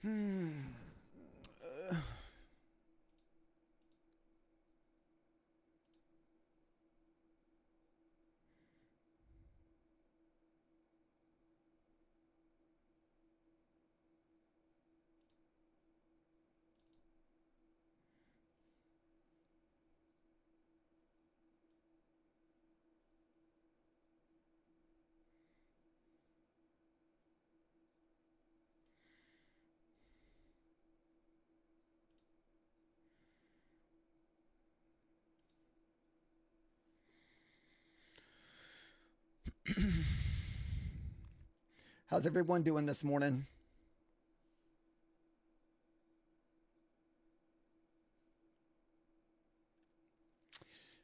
Hmm. How's everyone doing this morning?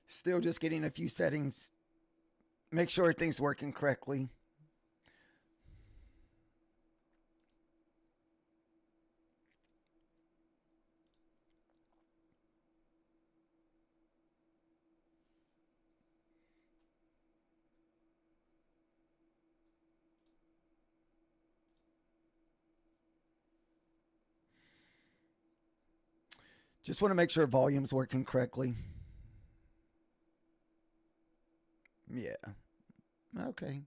Still just getting a few settings. Make sure everything's working correctly. Just want to make sure volume's working correctly. Yeah. Okay.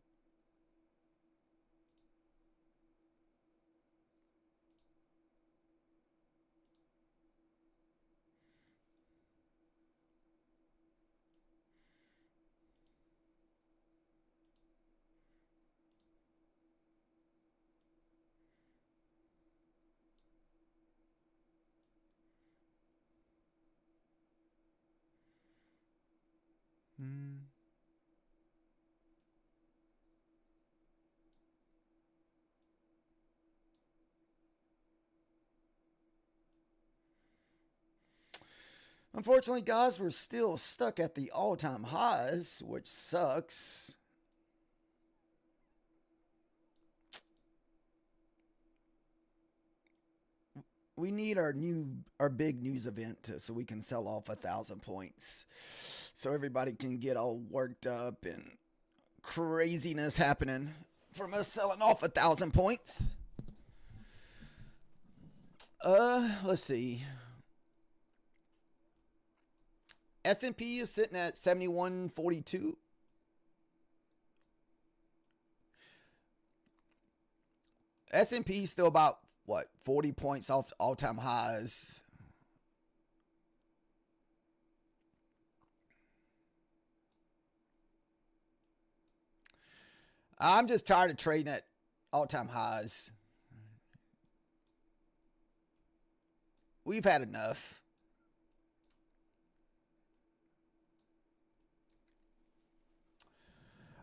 Hmm. Unfortunately, guys, we're still stuck at the all-time highs, which sucks. We need our big news event so we can sell off 1,000 points, so everybody can get all worked up and craziness happening from us selling off 1,000 points. Let's see. S&P is sitting at 71.42. S&P is still about what 40 points off all-time highs. I'm just tired of trading at all-time highs. We've had enough.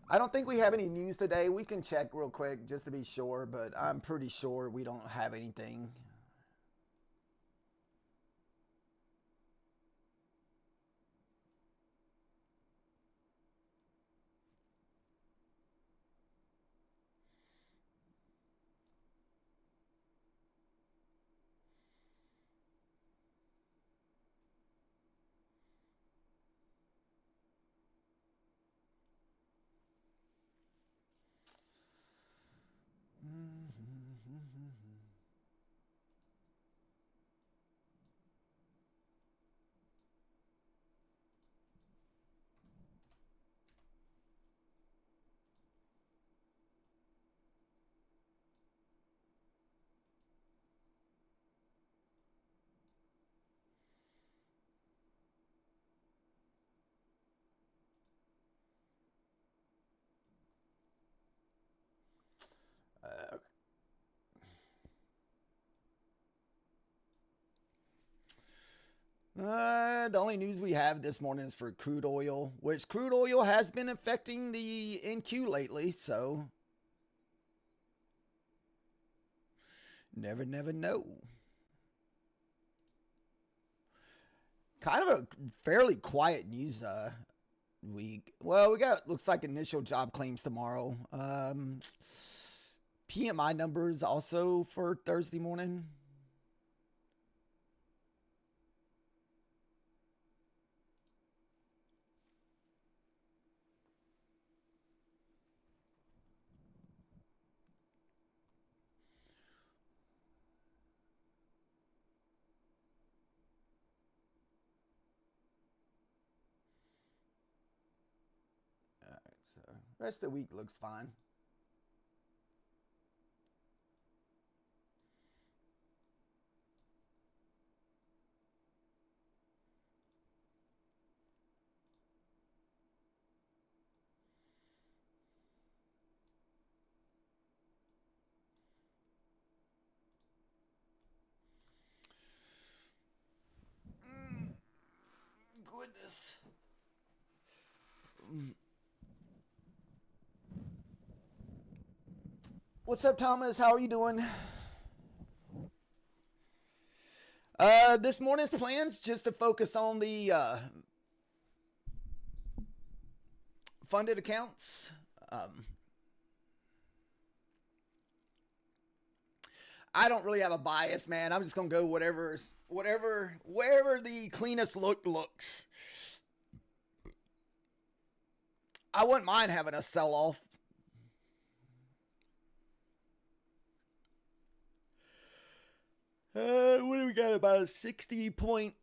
I don't think we have any news today. We can check real quick just to be sure, but I'm pretty sure we don't have anything. The only news we have this morning is for crude oil, which crude oil has been affecting the NQ lately, so never know. Kind of a fairly quiet news week. Well, we got looks like initial job claims tomorrow. PMI numbers also for Thursday morning. So rest of the week looks fine. Goodness. What's up, Thomas? How are you doing? This morning's plans just to focus on the funded accounts. I don't really have a bias, man. I'm just gonna go wherever the cleanest look looks. I wouldn't mind having a sell-off. What do we got? About a 60-point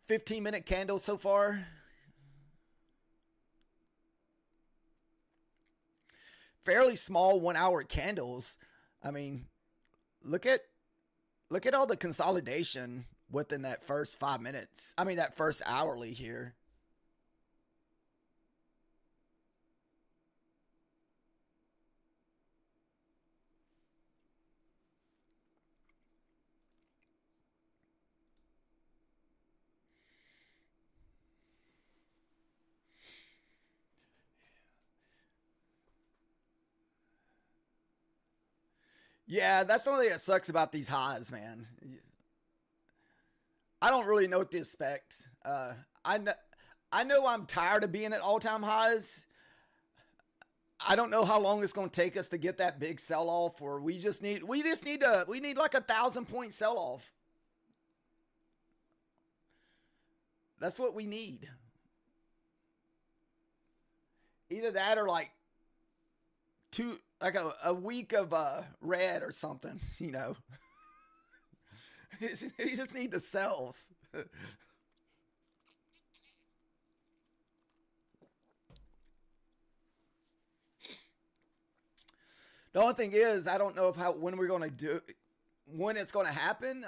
15-minute candle so far. Fairly small 1-hour candles. I mean, look at all the consolidation within that first 5 minutes. I mean, that first hourly here. Yeah, that's something that sucks about these highs, man. I don't really know what to expect. I know I'm tired of being at all-time highs. I don't know how long it's going to take us to get that big sell-off, or we need like 1,000-point sell-off. That's what we need. Either that or like a week of red or something, you know. You just need the sells. The only thing is, I don't know when we're going to do, when it's going to happen.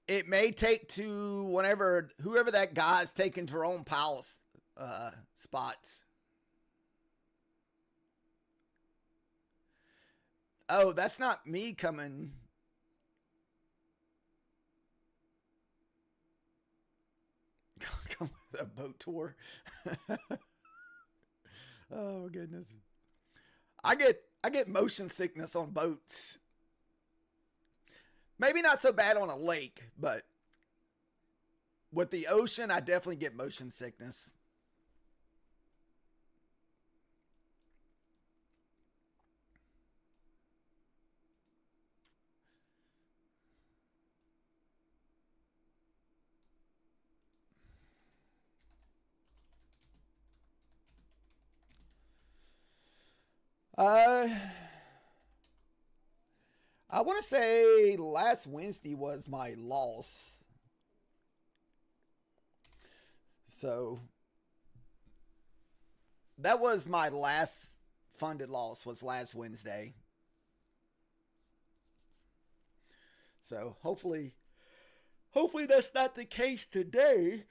It may take to whoever that guy's taking Jerome Powell's spots. Oh, that's not me coming. Come with a boat tour. Oh goodness. I get motion sickness on boats. Maybe not so bad on a lake, but with the ocean, I definitely get motion sickness. I want to say last Wednesday was my loss. So that was my last funded loss, was last Wednesday. So hopefully that's not the case today.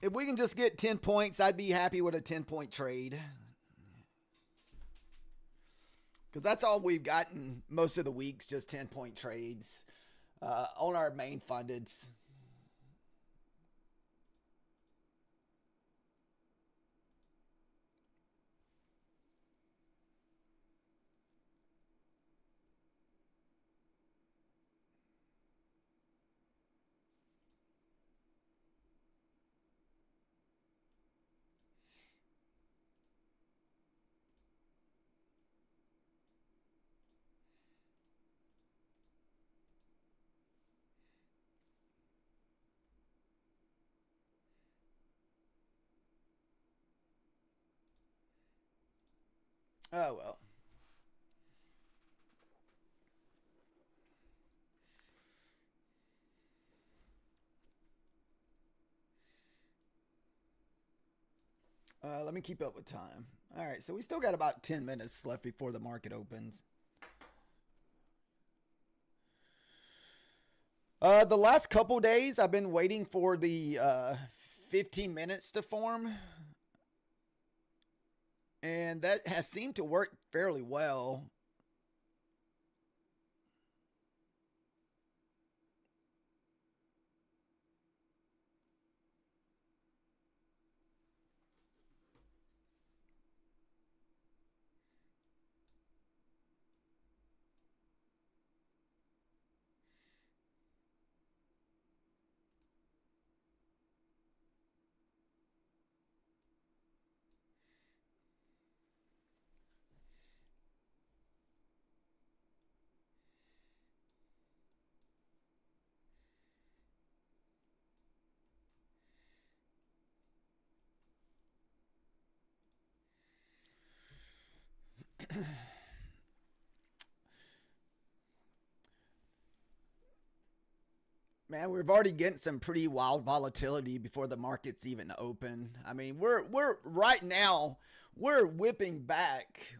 If we can just get 10 points, I'd be happy with a 10-point trade. Because that's all we've gotten most of the weeks, just 10-point trades on our main fundeds. Oh, well. Let me keep up with time. All right, so we still got about 10 minutes left before the market opens. The last couple days, I've been waiting for the 15 minutes to form, and that has seemed to work fairly well. Man, we've already getting some pretty wild volatility before the market's even open. I mean, we're right now we're whipping back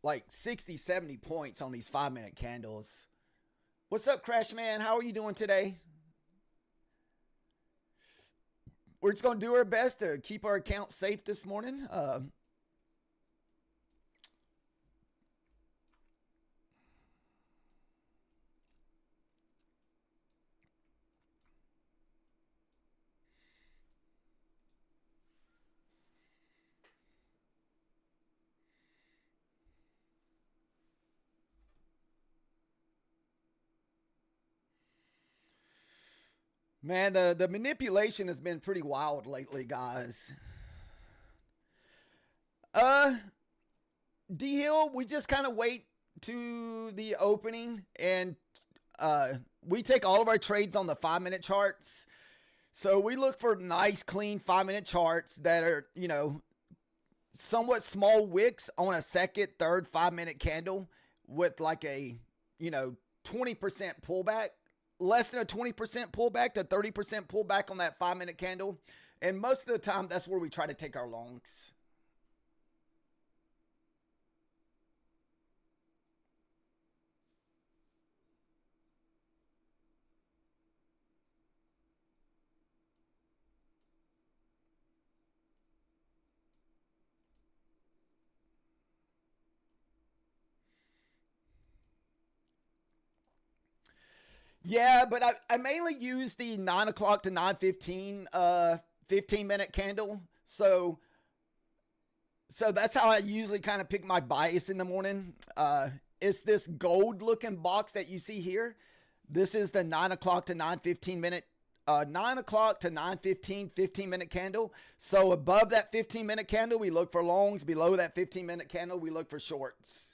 like 60, 70 points on these 5-minute candles. What's up, Crash Man? How are you doing today? We're just going to do our best to keep our account safe this morning. Man, the manipulation has been pretty wild lately, guys. Uh, D Hill, we just kind of wait to the opening, and we take all of our trades on the 5-minute charts. So we look for nice, clean 5-minute charts that are, somewhat small wicks on a second, third, 5-minute candle with like a, 20% pullback, less than a 20% pullback to 30% pullback on that 5-minute candle. And most of the time, that's where we try to take our longs. Yeah, but I mainly use the 9 o'clock to 9:15 15-minute candle. So that's how I usually kind of pick my bias in the morning. It's this gold looking box that you see here. This is the 9 o'clock to 9:15 minute 9 o'clock to 9:15 15-minute candle. So above that 15-minute candle, we look for longs. Below that 15-minute candle, we look for shorts.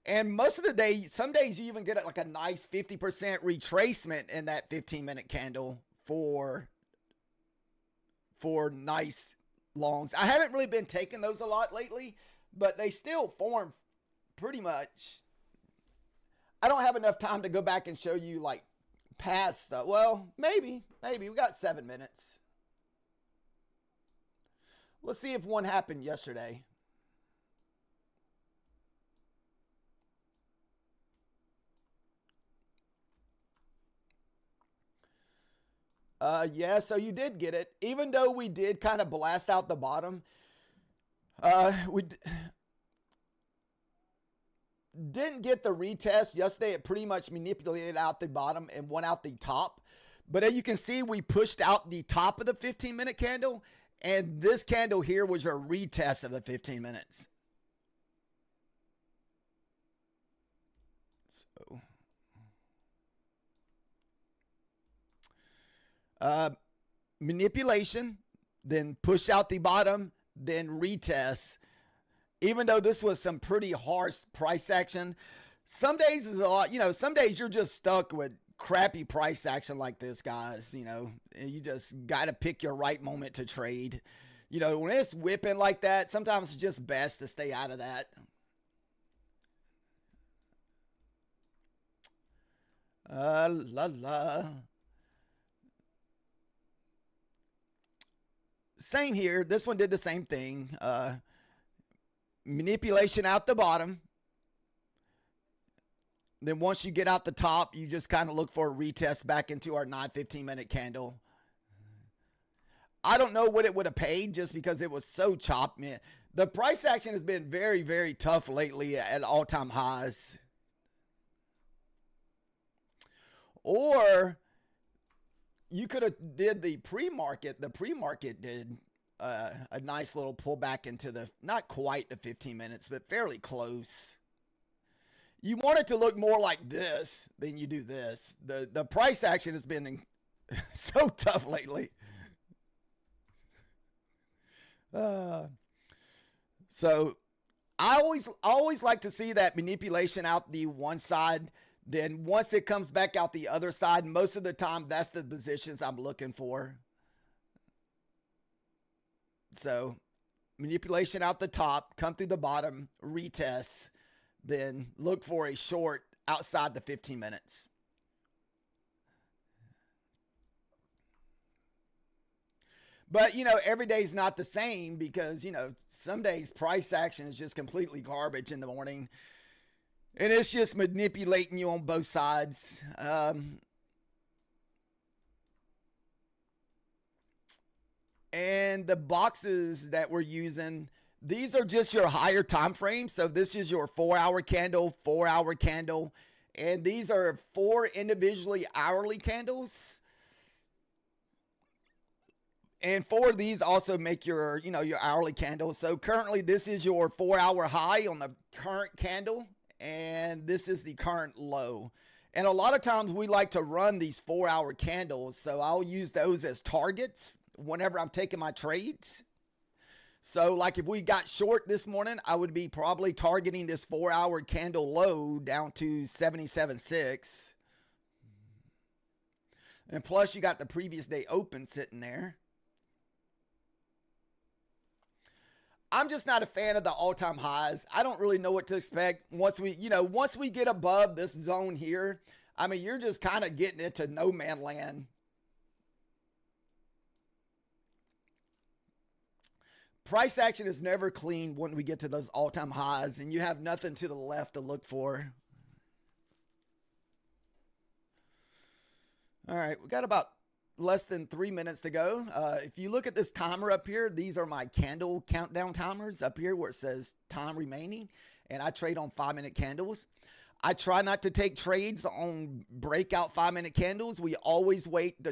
And most of the day, some days you even get like a nice 50% retracement in that 15-minute candle for nice longs. I haven't really been taking those a lot lately, but they still form pretty much. I don't have enough time to go back and show you like past stuff. Well, maybe we got 7 minutes. Let's see if one happened yesterday. Yeah, so you did get it. Even though we did kind of blast out the bottom, we didn't get the retest. Yesterday, it pretty much manipulated out the bottom and went out the top. But as you can see, we pushed out the top of the 15-minute candle, and this candle here was your retest of the 15 minutes. So, manipulation, then push out the bottom, then retest. Even though this was some pretty harsh price action, some days is a lot. Some days you're just stuck with crappy price action like this, guys. You just got to pick your right moment to trade. When it's whipping like that, sometimes it's just best to stay out of that. La la. same here. This one did the same thing. Manipulation out the bottom. Then once you get out the top, you just kind of look for a retest back into our 9-15-minute candle. I don't know what it would have paid just because it was so chopped, man. The price action has been very, very tough lately at all-time highs. Or you could have did the pre-market. The pre-market did a nice little pullback into the, not quite the 15 minutes, but fairly close. You want it to look more like this than you do this. The price action has been so tough lately. So I always like to see that manipulation out the one side. Then once it comes back out the other side, most of the time that's the positions I'm looking for. So manipulation out the top, come through the bottom, retest, then look for a short outside the 15 minutes. But, you know, every day's not the same because, you know, some days price action is just completely garbage in the morning. And it's just manipulating you on both sides. And the boxes that we're using, these are just your higher time frames. So this is your 4-hour candle, 4-hour candle. And these are 4 individually hourly candles. And 4 of these also make your, you know, your hourly candle. So currently this is your 4-hour high on the current candle. And this is the current low. And a lot of times we like to run these 4-hour candles. So I'll use those as targets whenever I'm taking my trades. So like if we got short this morning, I would be probably targeting this 4-hour candle low down to 77.6. And plus you got the previous day open sitting there. I'm just not a fan of the all-time highs. I don't really know what to expect once we get above this zone here. I mean, you're just kind of getting into no man land. Price action is never clean when we get to those all-time highs and you have nothing to the left to look for. All right, we got about less than 3 minutes to go. If you look at this timer up here, these are my candle countdown timers up here where it says time remaining, and I trade on 5-minute candles. I try not to take trades on breakout 5-minute candles. We always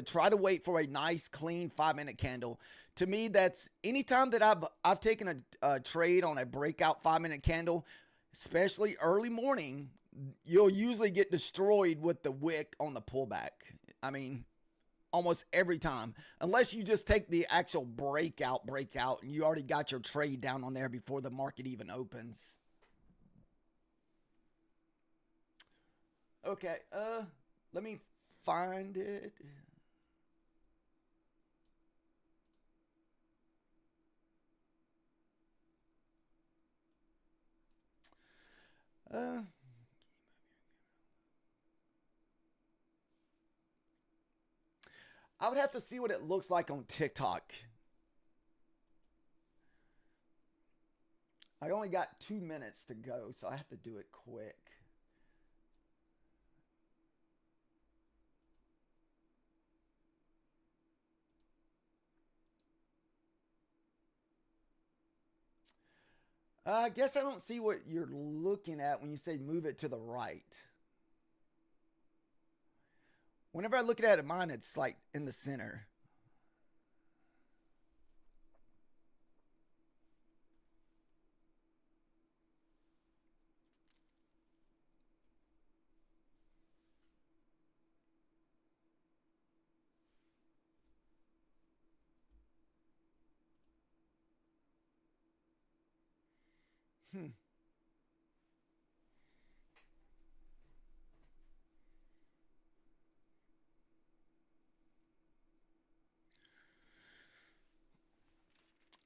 try to wait for a nice clean 5-minute candle. To me, that's anytime that I've taken a trade on a breakout 5-minute candle, especially early morning, you'll usually get destroyed with the wick on the pullback. I mean, almost every time, unless you just take the actual breakout and you already got your trade down on there before the market even opens. Okay, let me find it. I would have to see what it looks like on TikTok. I only got 2 minutes to go, so I have to do it quick. I guess I don't see what you're looking at when you say move it to the right. Whenever I look at it, mine, it's like in the center.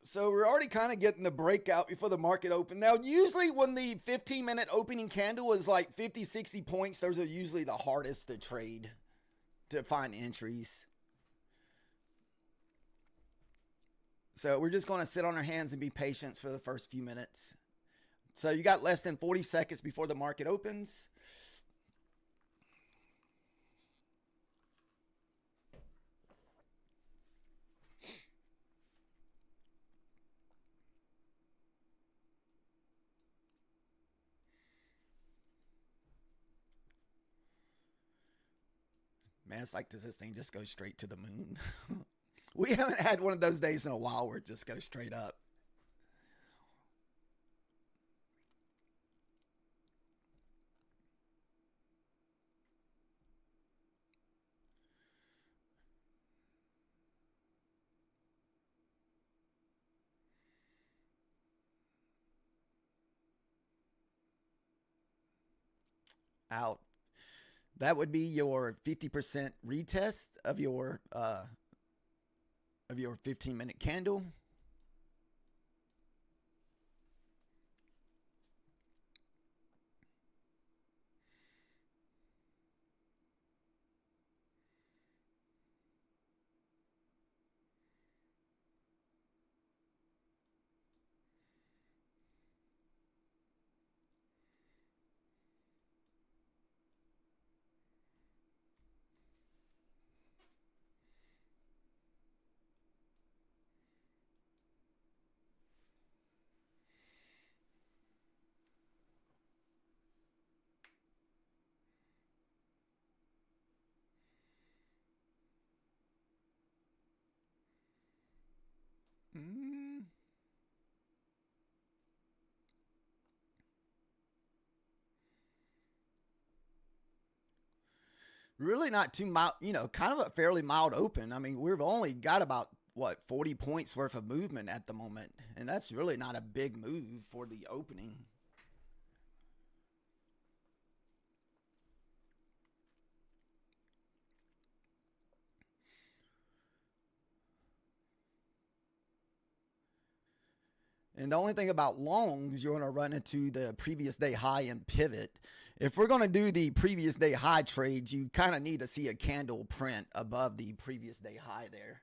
So we're already kind of getting the breakout before the market open. Now, usually when the 15-minute opening candle is like 50, 60 points, those are usually the hardest to trade, to find entries. So we're just going to sit on our hands and be patient for the first few minutes. So you got less than 40 seconds before the market opens. Man, it's like, does this thing just go straight to the moon? We haven't had one of those days in a while where it just goes straight up. Out. That would be your 50% retest of your 15-minute candle. Mm. Really not too mild, kind of a fairly mild open. I mean, we've only got about, 40 points worth of movement at the moment. And that's really not a big move for the opening. And the only thing about longs, you're going to run into the previous day high and pivot. If we're going to do the previous day high trades, you kind of need to see a candle print above the previous day high there.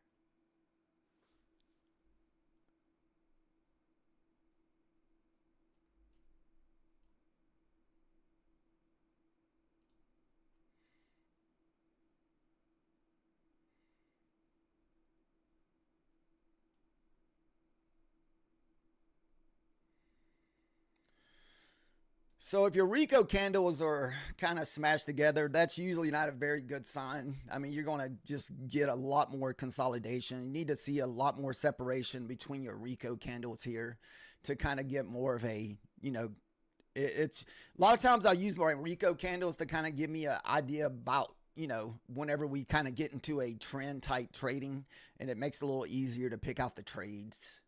So if your Rico candles are kind of smashed together, that's usually not a very good sign. I mean, you're going to just get a lot more consolidation. You need to see a lot more separation between your Rico candles here to kind of get more of a, it's a lot of times I'll use my Rico candles to kind of give me an idea about, whenever we kind of get into a trend type trading, and it makes it a little easier to pick out the trades.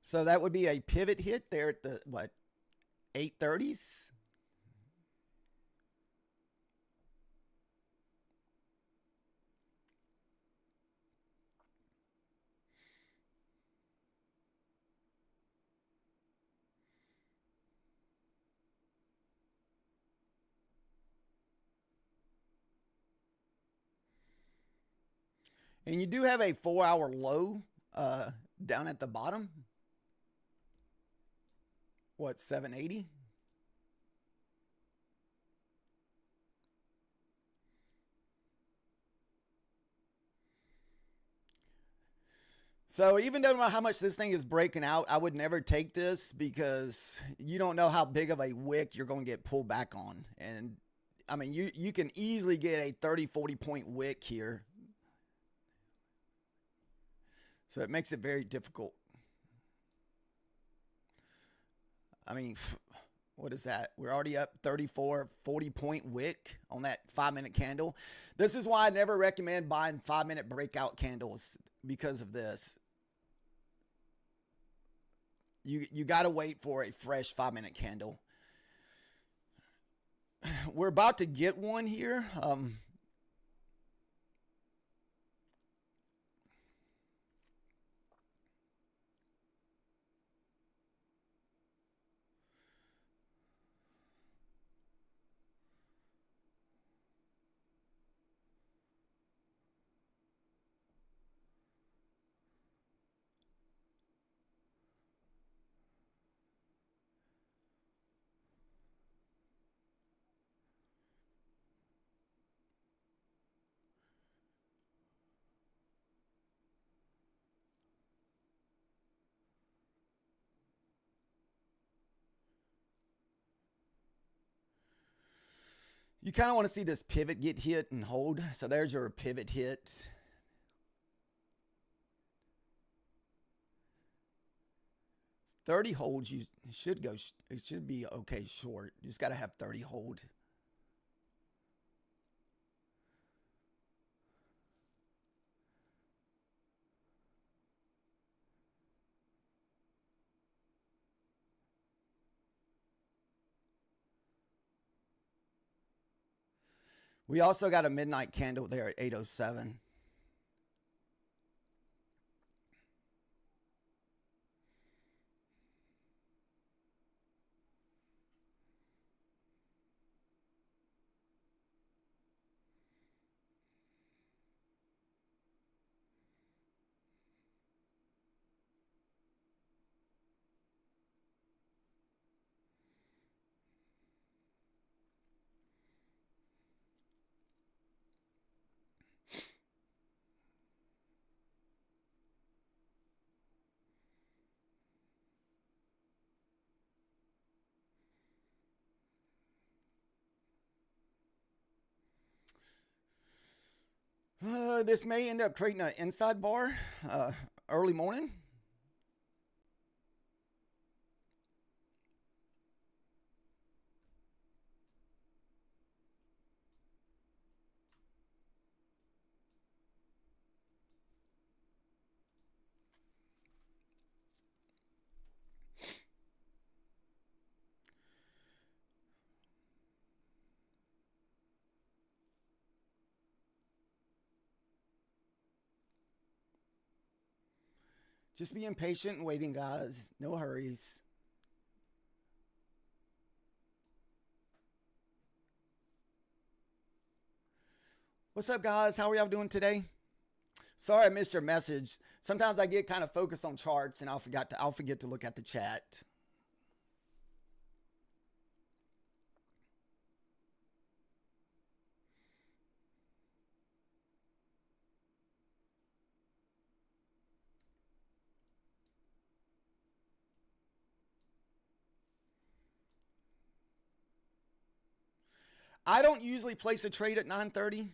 So that would be a pivot hit there at the, 830s? And you do have a 4-hour low down at the bottom. 780? So even though how much this thing is breaking out, I would never take this because you don't know how big of a wick you're going to get pulled back on. And I mean, you can easily get a 30, 40 point wick here. So it makes it very difficult. I mean, what is that? We're already up 34, 40 point wick on that 5-minute candle. This is why I never recommend buying 5-minute breakout candles because of this. You got to wait for a fresh 5-minute candle. We're about to get one here. You kind of want to see this pivot get hit and hold. So there's your pivot hit. $30 holds, you should go. It should be okay short. You just got to have 30 hold. We also got a midnight candle there at 807. This may end up creating an inside bar early morning. Just being patient and waiting, guys. No hurries. What's up, guys? How are y'all doing today? Sorry I missed your message. Sometimes I get kind of focused on charts and I'll forget to look at the chat. I don't usually place a trade at 9:30.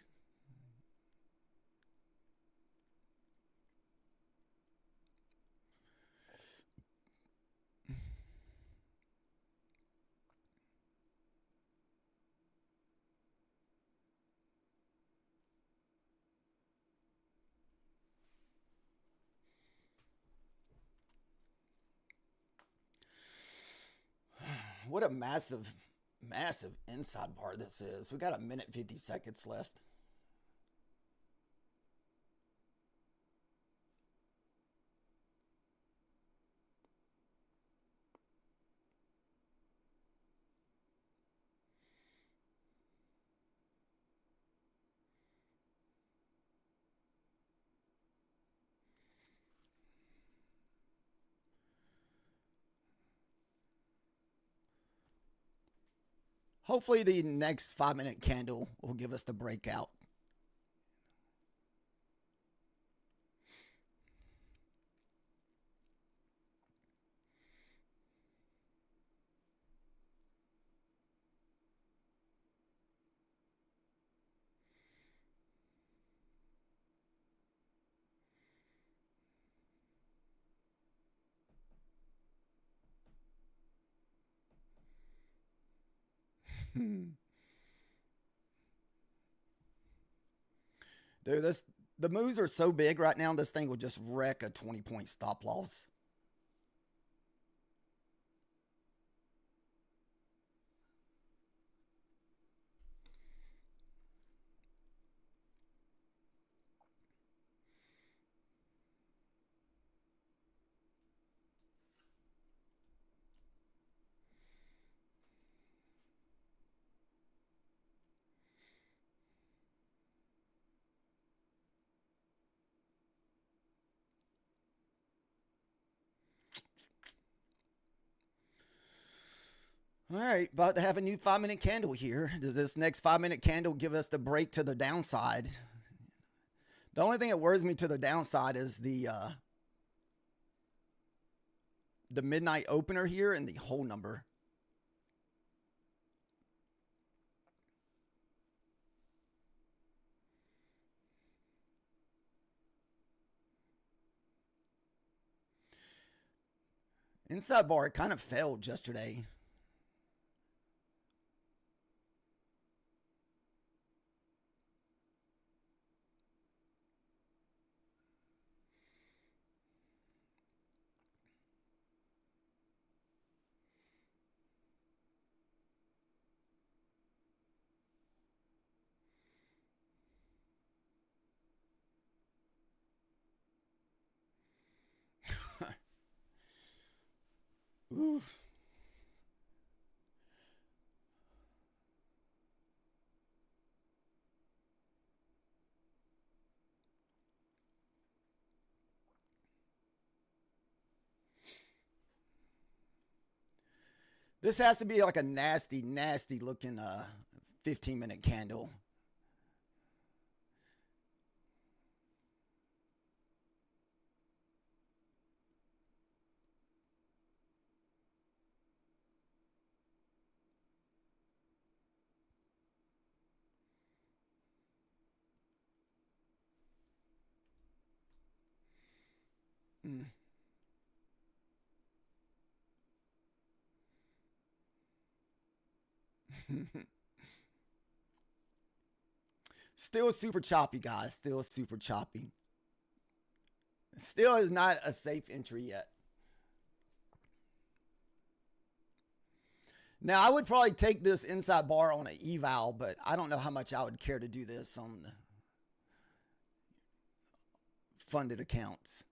What a massive inside bar this is. We got a minute 50 seconds left. Hopefully the next 5-minute candle will give us the breakout. Dude, the moves are so big right now, this thing will just wreck a 20-point stop loss. All right, about to have a new 5 minute candle here. Does this next 5 minute candle give us the break to the downside? The only thing that worries me to the downside is the midnight opener here and the whole number. Inside bar, it kind of failed yesterday. Oof. This has to be like a nasty, nasty looking 15-minute candle. Mm. Still super choppy, guys. Still super choppy. Still is not a safe entry yet. Now, I would probably take this inside bar on an eval, but I don't know how much I would care to do this on the funded accounts.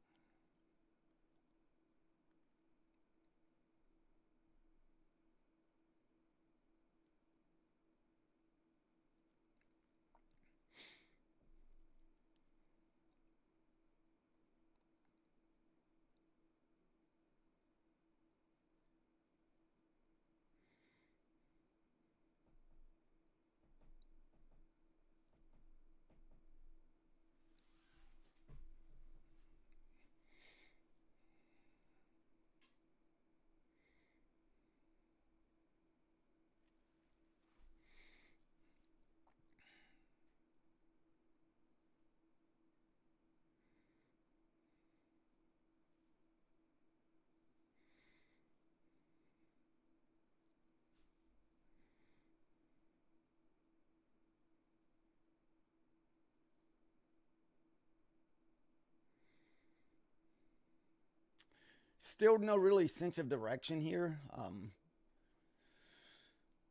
Still no really sense of direction here.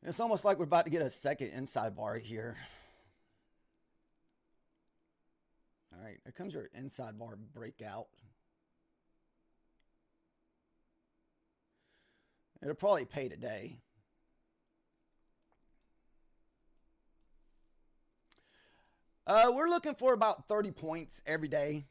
It's almost like we're about to get a second inside bar here. All right, here comes your inside bar breakout. It'll probably pay today. We're looking for about 30 points every day.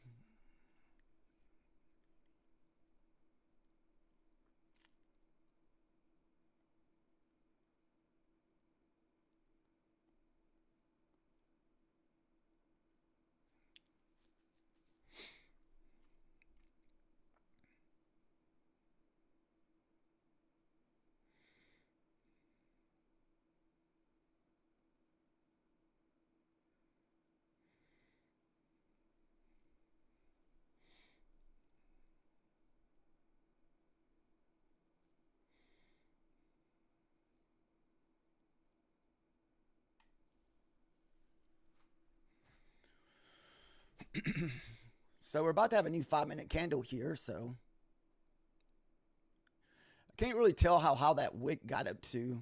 So we're about to have a new 5 minute candle here, so I can't really tell how that wick got up to.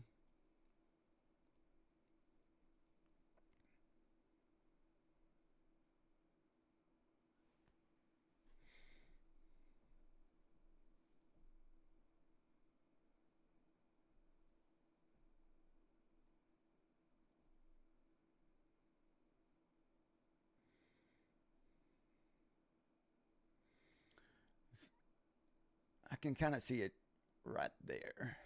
I can kind of see it right there.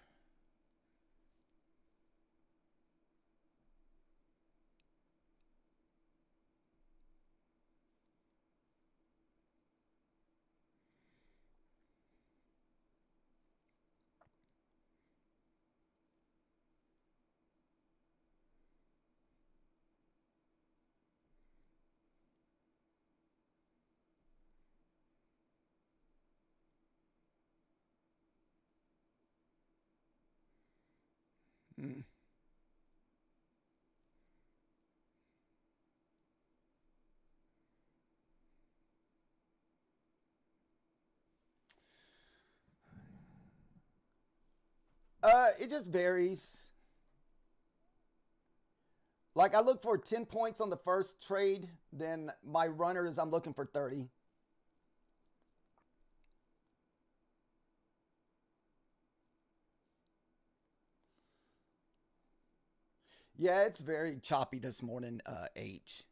Mm. It just varies. Like I look for 10 points on the first trade, then my runners I'm looking for 30. Yeah, it's very choppy this morning, H.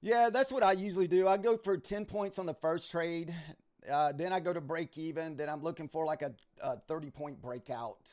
Yeah, that's what I usually do. I go for 10 points on the first trade. Then I go to break even. Then I'm looking for like a 30-point breakout.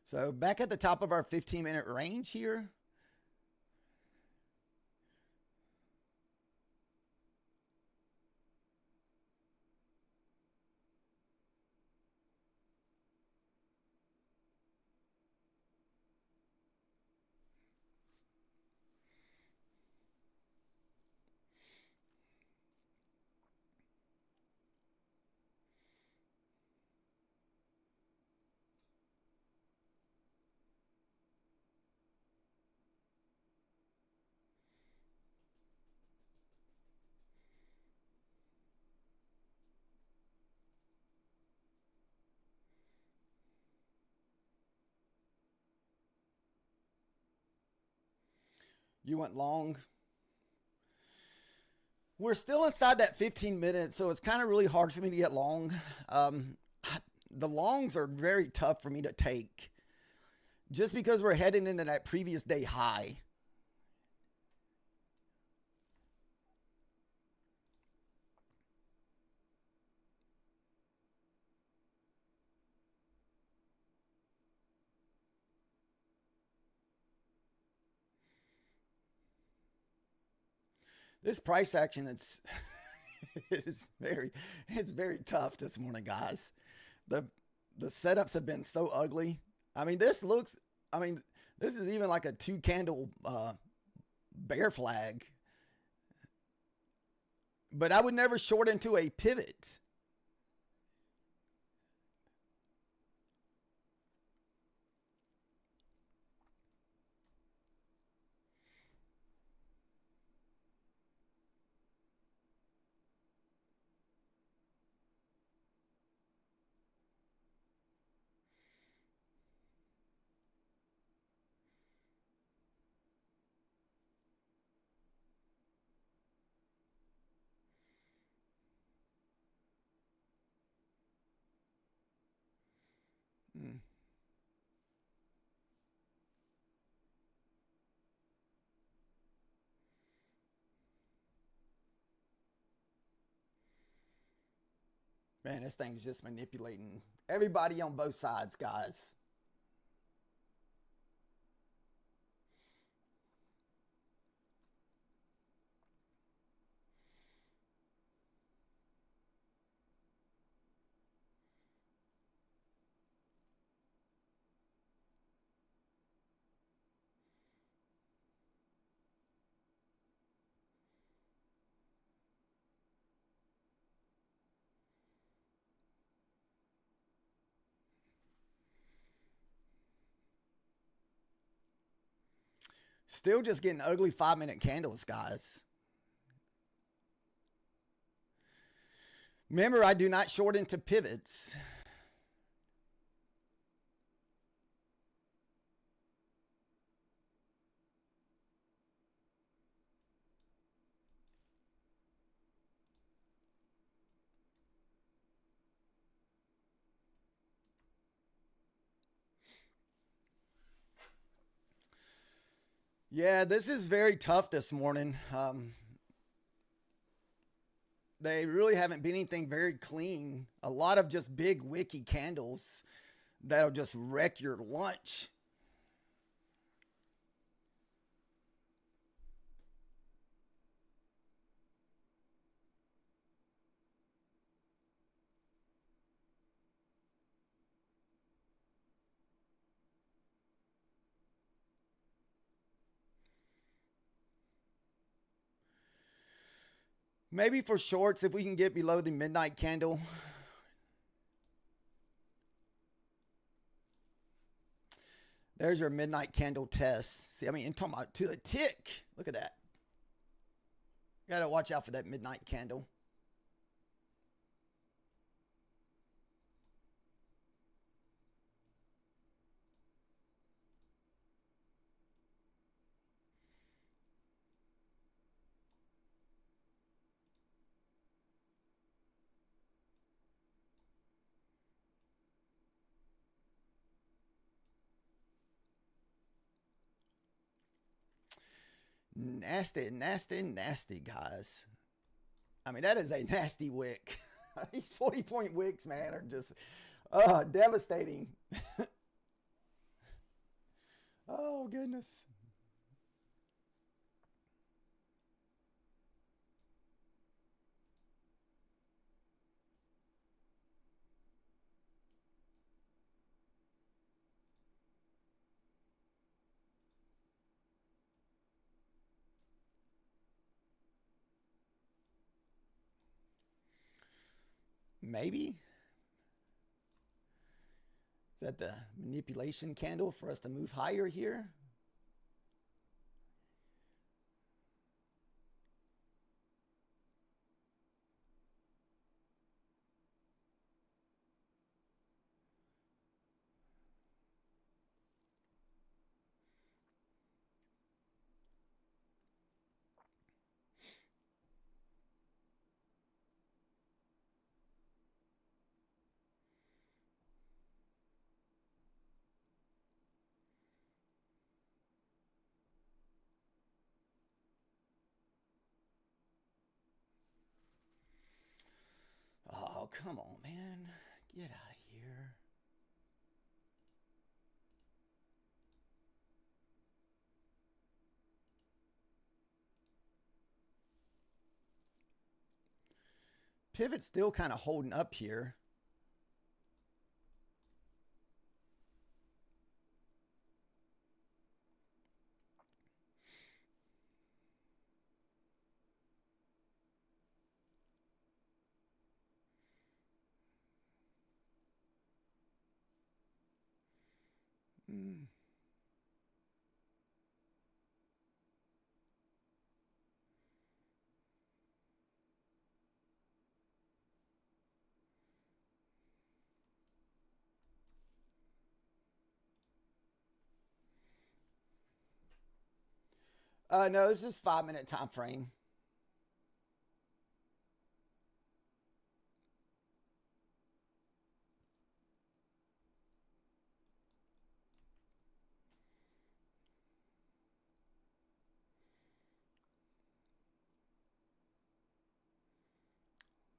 So back at the top of our 15-minute range here. You went long. We're still inside that 15 minutes, so it's kind of really hard for me to get long. Um, the longs are very tough for me to take just because we're heading into that previous day high. This price action it's it's very tough this morning, guys. The the setups have been so ugly. I mean, this looks. I mean, this is even like a two candle bear flag. But I would never short into a pivot. Mm. Man, this thing's just manipulating everybody on both sides, guys. Still just getting ugly 5-minute candles, guys. Remember, I do not short into pivots. Yeah, this is very tough this morning. They really haven't been anything very clean. A lot of just big wicky candles that'll just wreck your lunch. Maybe for shorts, if we can get below the midnight candle. There's your midnight candle test. See, I mean, I'm talking about to the tick. Look at that. Got to watch out for that midnight candle. Nasty, nasty, nasty, guys. I mean, that is a nasty wick. These 40-point wicks, man, are just devastating. Oh, goodness. Maybe. Is that the manipulation candle for us to move higher here? Oh, come on, man. Get out of here. Pivot's still kind of holding up here. Mm. No, this is 5-minute time frame.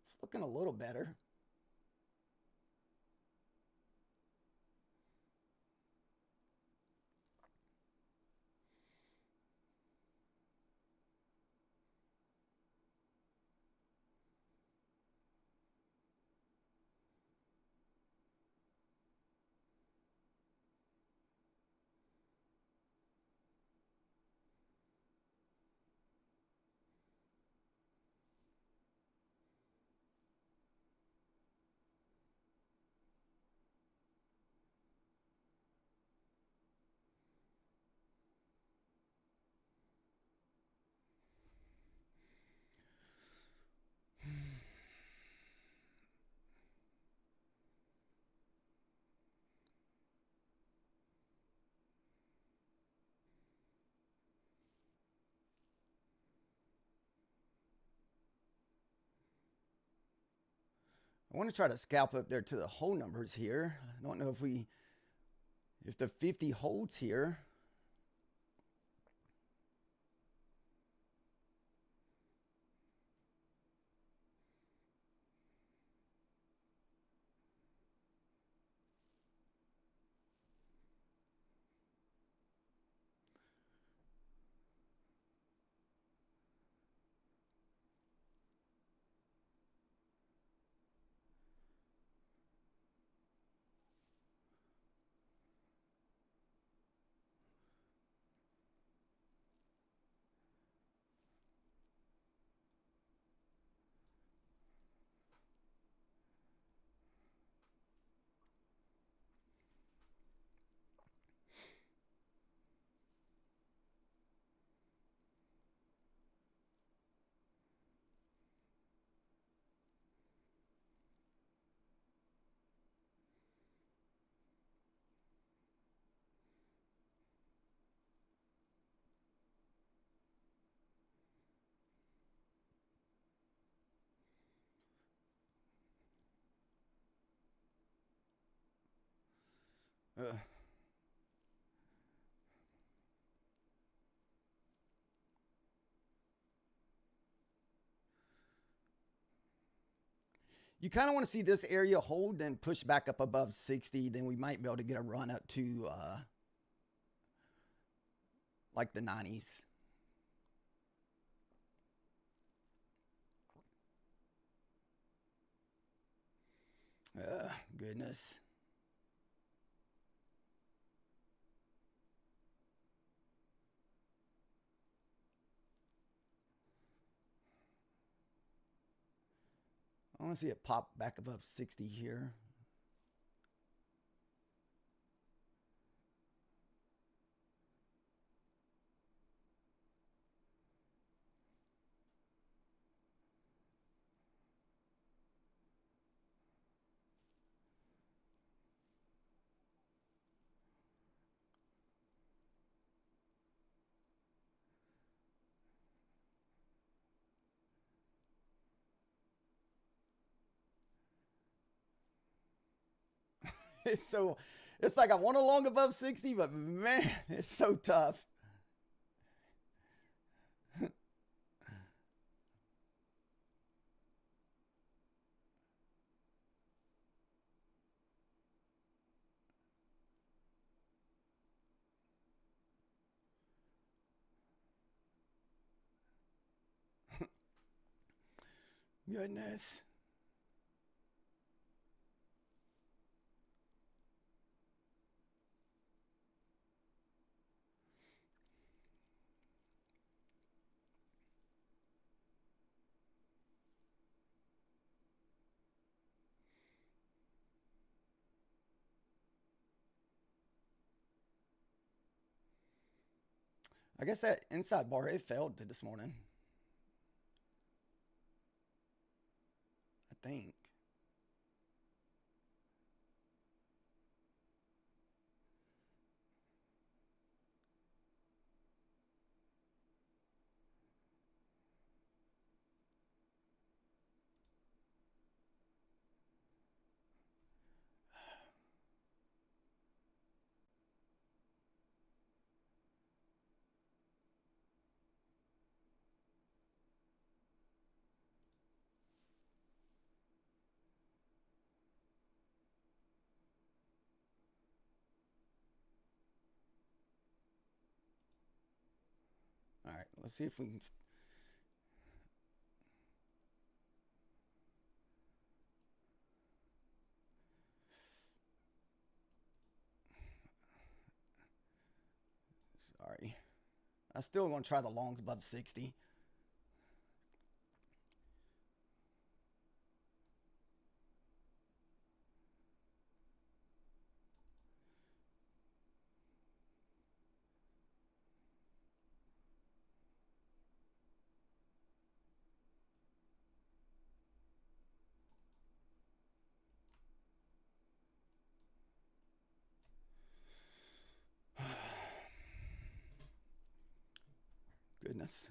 It's looking a little better. I want to try to scalp up there to the whole numbers here. I don't know if the 50 holds here. You kind of want to see this area hold, then push back up above 60. Then we might be able to get a run up to like the 90s. Goodness. I want to see it pop back above 60 here. It's like I want a long above 60, but man, it's so tough. Goodness. I guess that inside bar, it failed this morning. I think. All right, let's see if we can. Sorry. I'm still going to try the longs above 60. Goodness.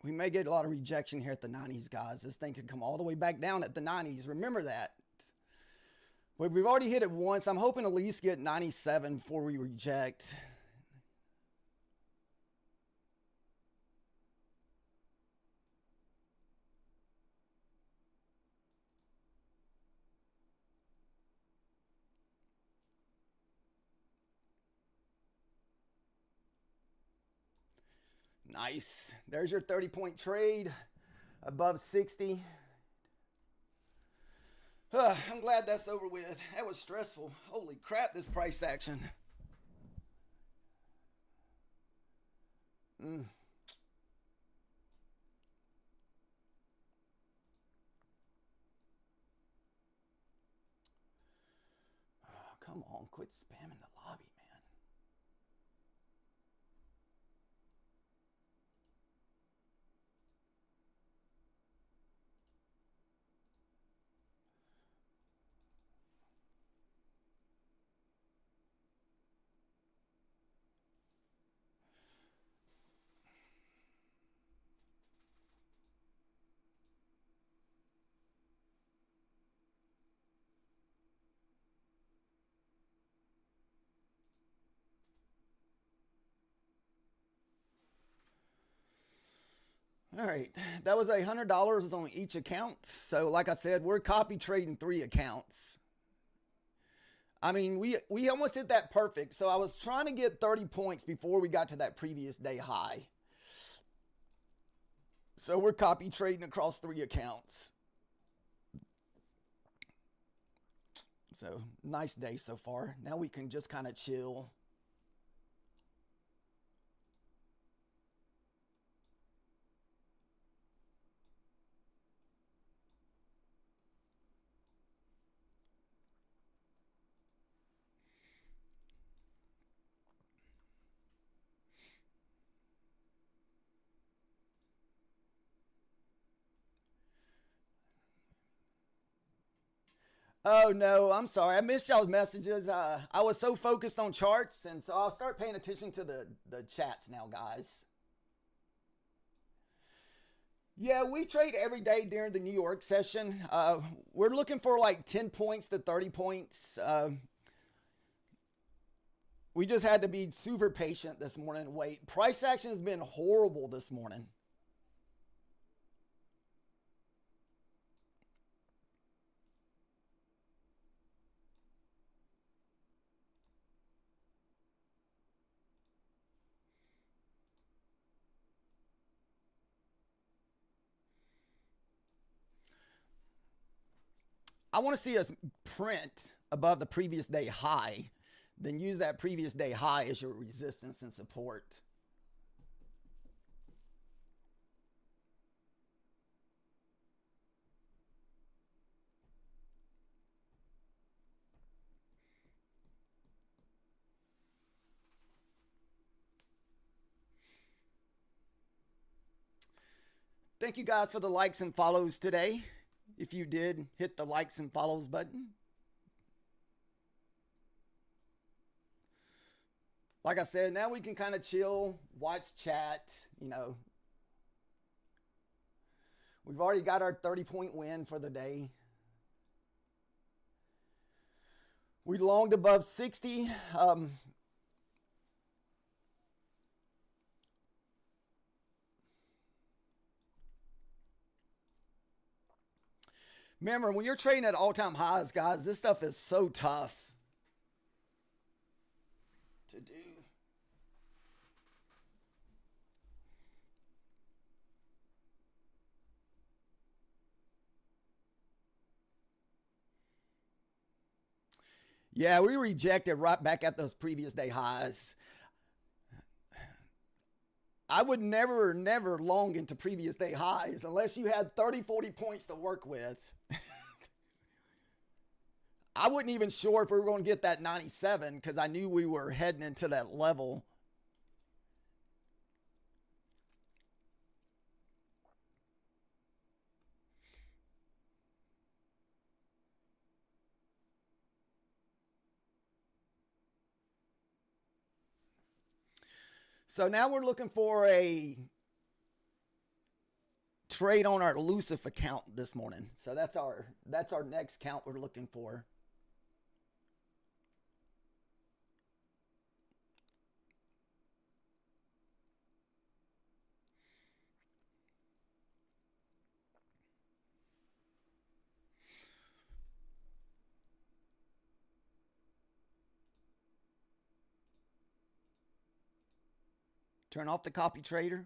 We may get a lot of rejection here at the 90s, guys. This thing could come all the way back down at the 90s. Remember that. But we've already hit it once. I'm hoping at least get 97 before we reject. Nice. There's your 30-point trade above 60. I'm glad that's over with. That was stressful. Holy crap, this price action. Oh, come on, quit spamming the lobby, man. All right, that was $100 on each account. So like I said, we're copy trading 3 accounts. I mean, we almost hit that perfect. So I was trying to get 30 points before we got to that previous day high. So we're copy trading across 3 accounts. So nice day so far. Now we can just kind of chill. Oh no, I'm sorry. I missed y'all's messages. I was so focused on charts, and so I'll start paying attention to the chats now, guys. Yeah, we trade every day during the New York session. We're looking for like 10 points to 30 points. We just had to be super patient this morning and wait. Price action has been horrible this morning. I want to see us print above the previous day high, then use that previous day high as your resistance and support. Thank you guys for the likes and follows today. If you did, hit the likes and follows button. Like I said, now we can kind of chill, watch chat, you know. We've already got our 30-point win for the day. We longed above 60. Remember, when you're trading at all-time highs, guys, this stuff is so tough to do. Yeah, we rejected right back at those previous day highs. I would never long into previous day highs unless you had 30, 40 points to work with. I wasn't even sure if we were going to get that 97 because I knew we were heading into that level. So now we're looking for a trade on our elusive account this morning. So that's our next count we're looking for. Turn off the copy trader.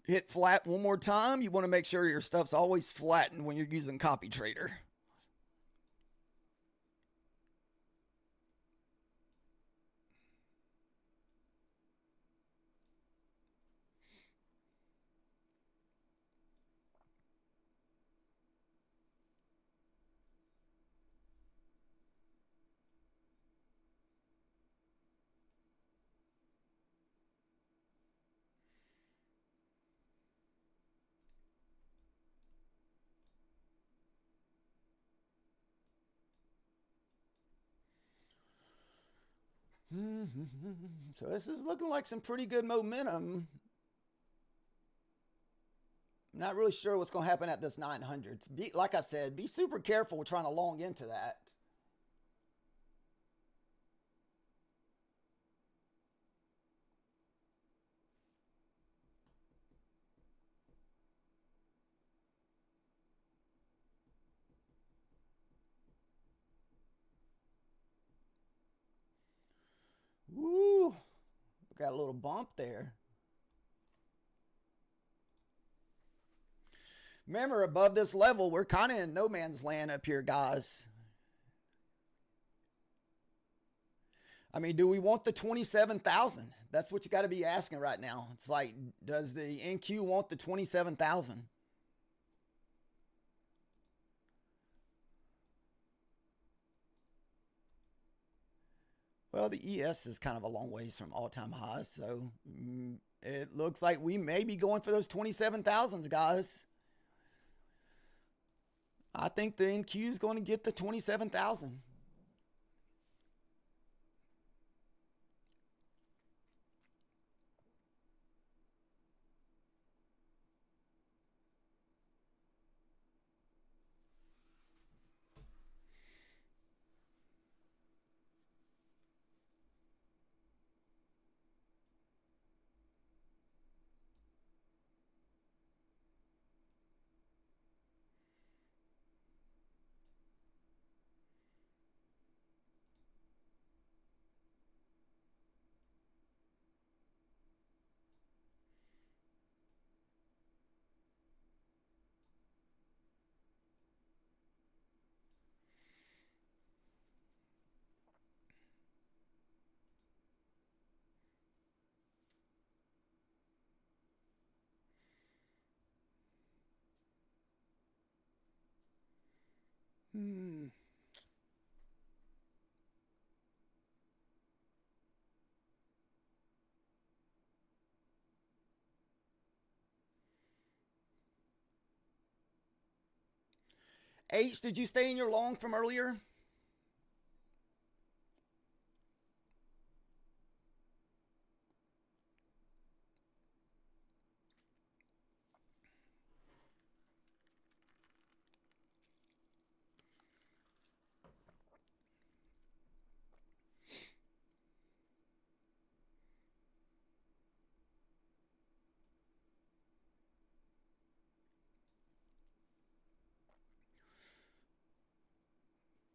Hit flat one more time. You want to make sure your stuff's always flattened when you're using copy trader. So this is looking like some pretty good momentum. Not really sure what's going to happen at this 900s. Like I said, be super careful with trying to long into that. Woo! Got a little bump there. Remember, above this level, we're kind of in no man's land up here, guys. I mean, do we want the 27,000? That's what you got to be asking right now. It's like, does the NQ want the 27,000? Well, the ES is kind of a long ways from all-time highs, so it looks like we may be going for those 27,000s, guys. I think the NQ is going to get the 27,000. H, did you stay in your long from earlier?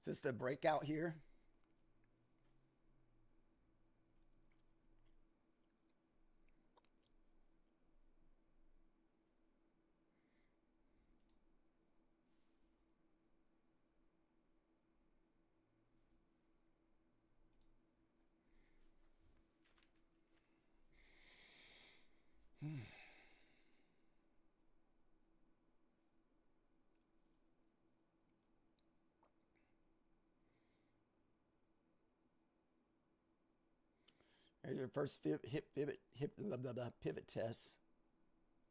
Is this the breakout here? There's your first pivot test.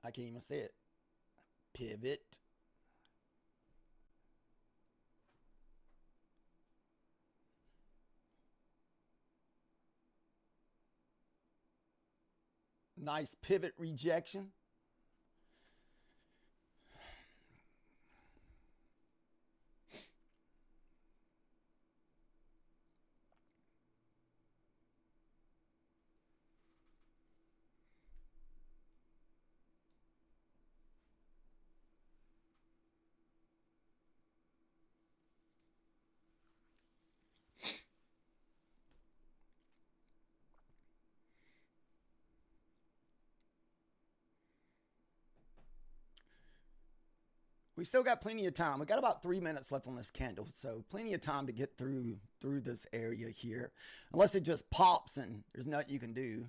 I can't even say it. Pivot. Nice pivot rejection. We still got plenty of time. We got about 3 minutes left on this candle, so plenty of time to get through this area here, unless it just pops and there's nothing you can do.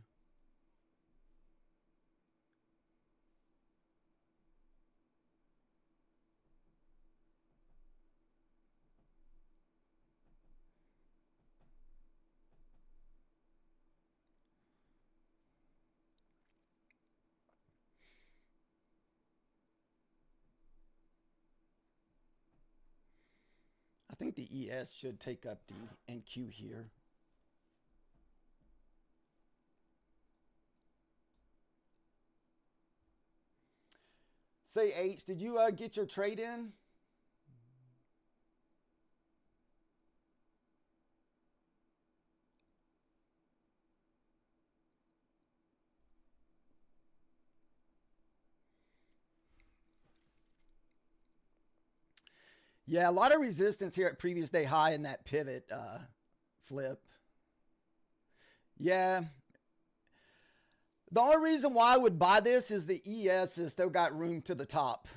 I think the ES should take up the NQ here. Say H, did you get your trade in? Yeah, a lot of resistance here at previous day high in that pivot flip. Yeah. The only reason why I would buy this is the ES has still got room to the top.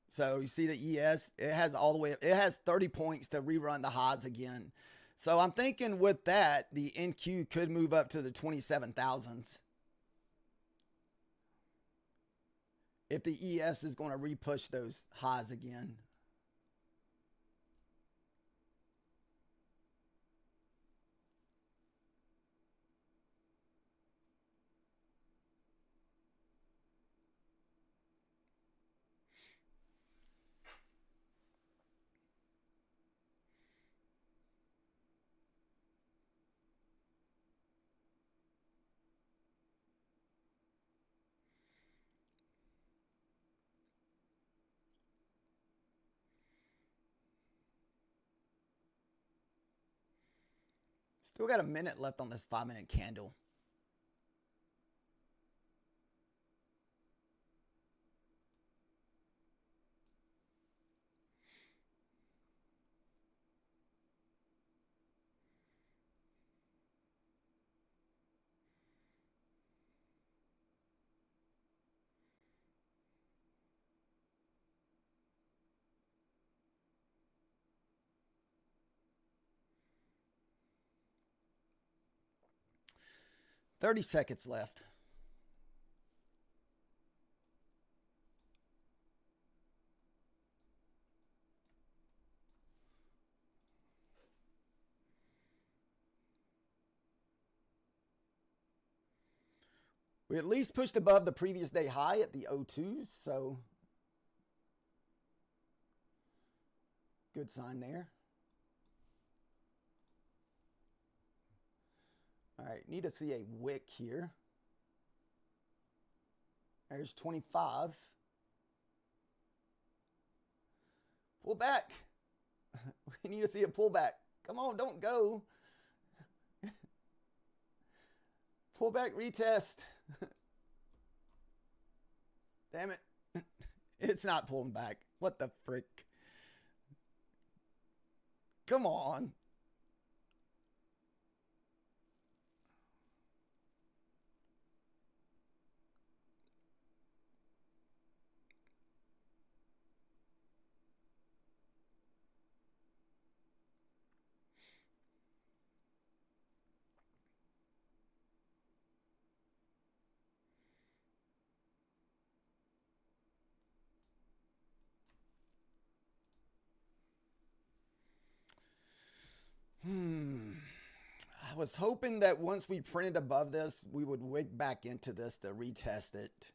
So you see the ES, it has all the way, it has 30 points to rerun the highs again. So I'm thinking with that, the NQ could move up to the 27,000s. If the ES is going to repush those highs again. Still got a minute left on this 5-minute candle. $30 seconds left. We at least pushed above the previous day high at the O2s, so good sign there. All right, need to see a wick here. There's 25. Pull back. We need to see a pullback. Come on, don't go. Pullback retest. Damn it. It's not pulling back. What the frick? Come on. I was hoping that once we printed above this, we would wig back into this to retest it.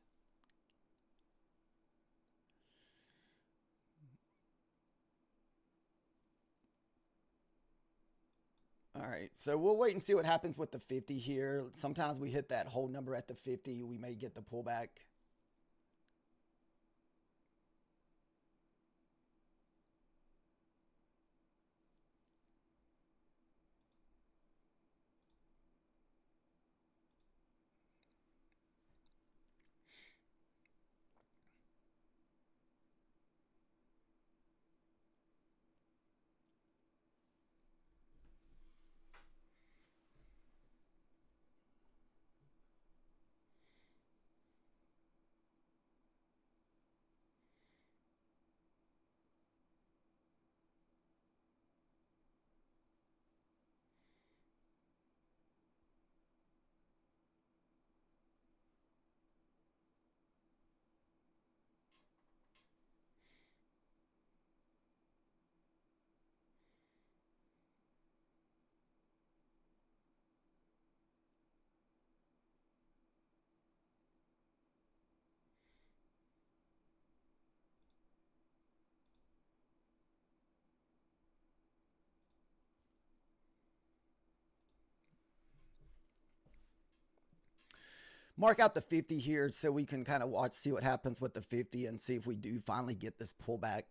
All right, so we'll wait and see what happens with the 50 here. Sometimes we hit that whole number at the 50. We may get the pullback. mark out the 50 here so we can kind of watch, see what happens with the 50 and see if we do finally get this pullback.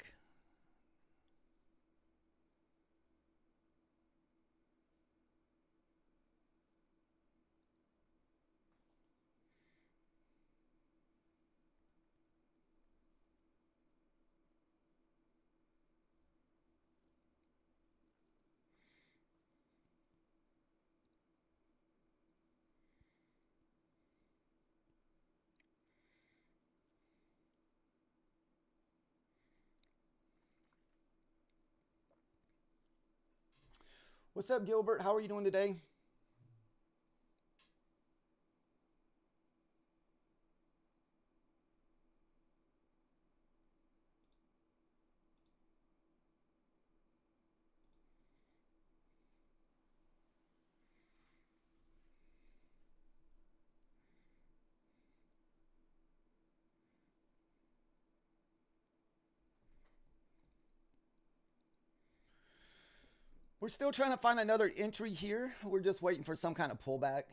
What's up, Gilbert? How are you doing today? We're still trying to find another entry here. We're just waiting for some kind of pullback.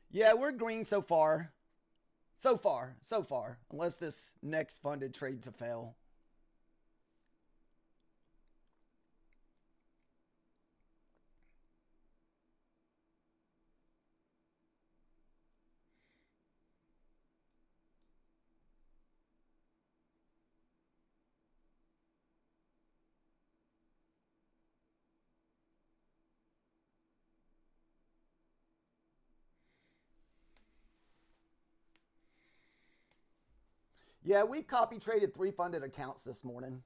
Yeah, we're green so far. So far. Unless this next funded trade to fail. Yeah, we copy traded 3 funded accounts this morning.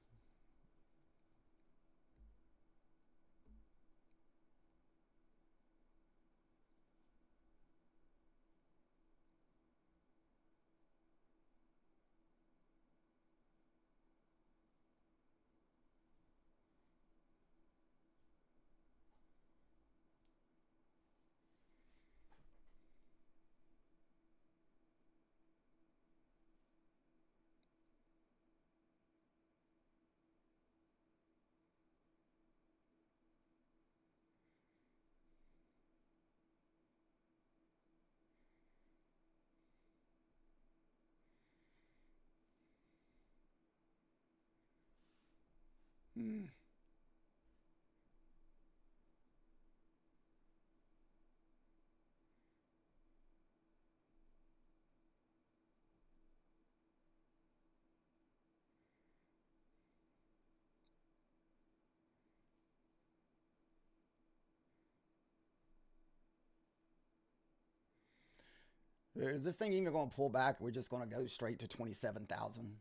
Is this thing even going to pull back? We're just going to go straight to 27,000.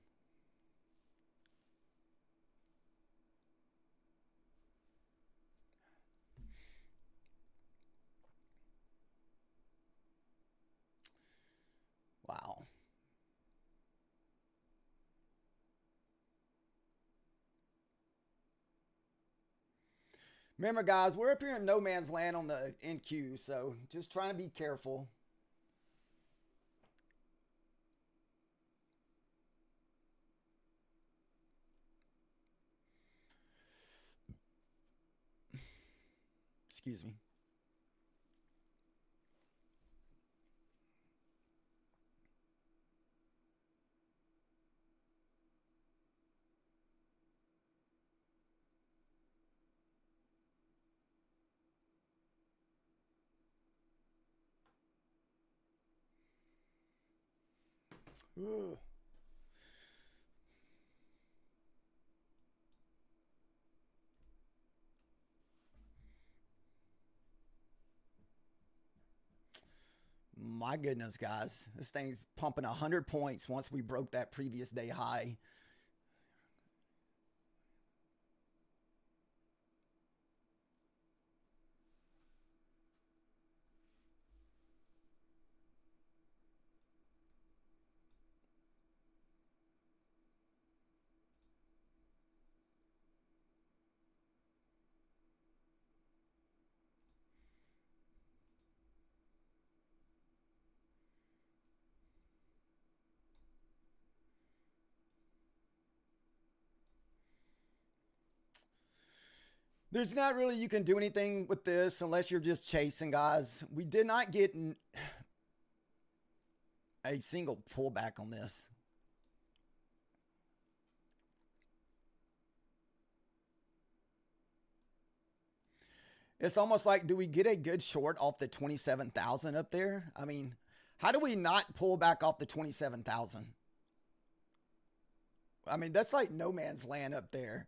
Wow. Remember, guys, we're up here in no man's land on the NQ, so just trying to be careful. Excuse me. Ugh. My goodness, guys. This thing's pumping 100 points once we broke that previous day high. There's not really you can do anything with this unless you're just chasing, guys. We did not get a single pullback on this. It's almost like, do we get a good short off the 27,000 up there? I mean, how do we not pull back off the 27,000? I mean, that's like no man's land up there.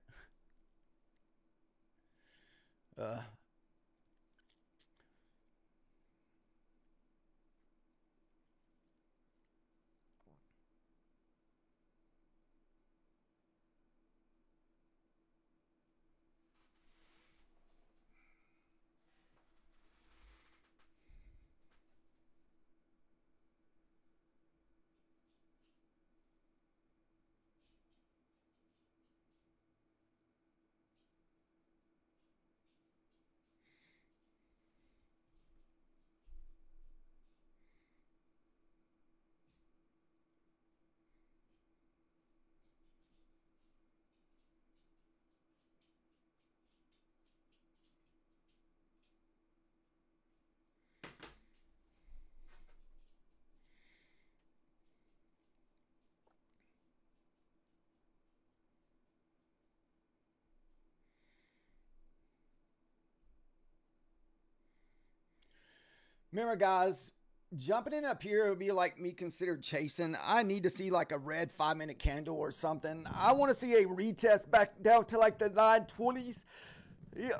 Remember, guys, jumping in up here would be like me considered chasing. I need to see like a red 5-minute candle or something. I want to see a retest back down to like the 920s,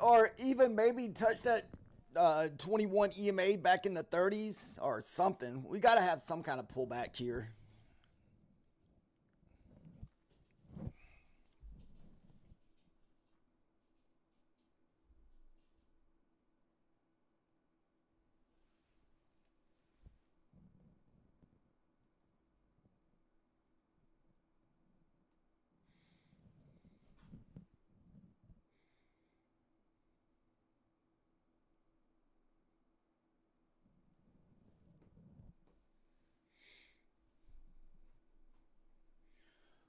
or even maybe touch that 21 EMA back in the 30s or something. We got to have some kind of pullback here.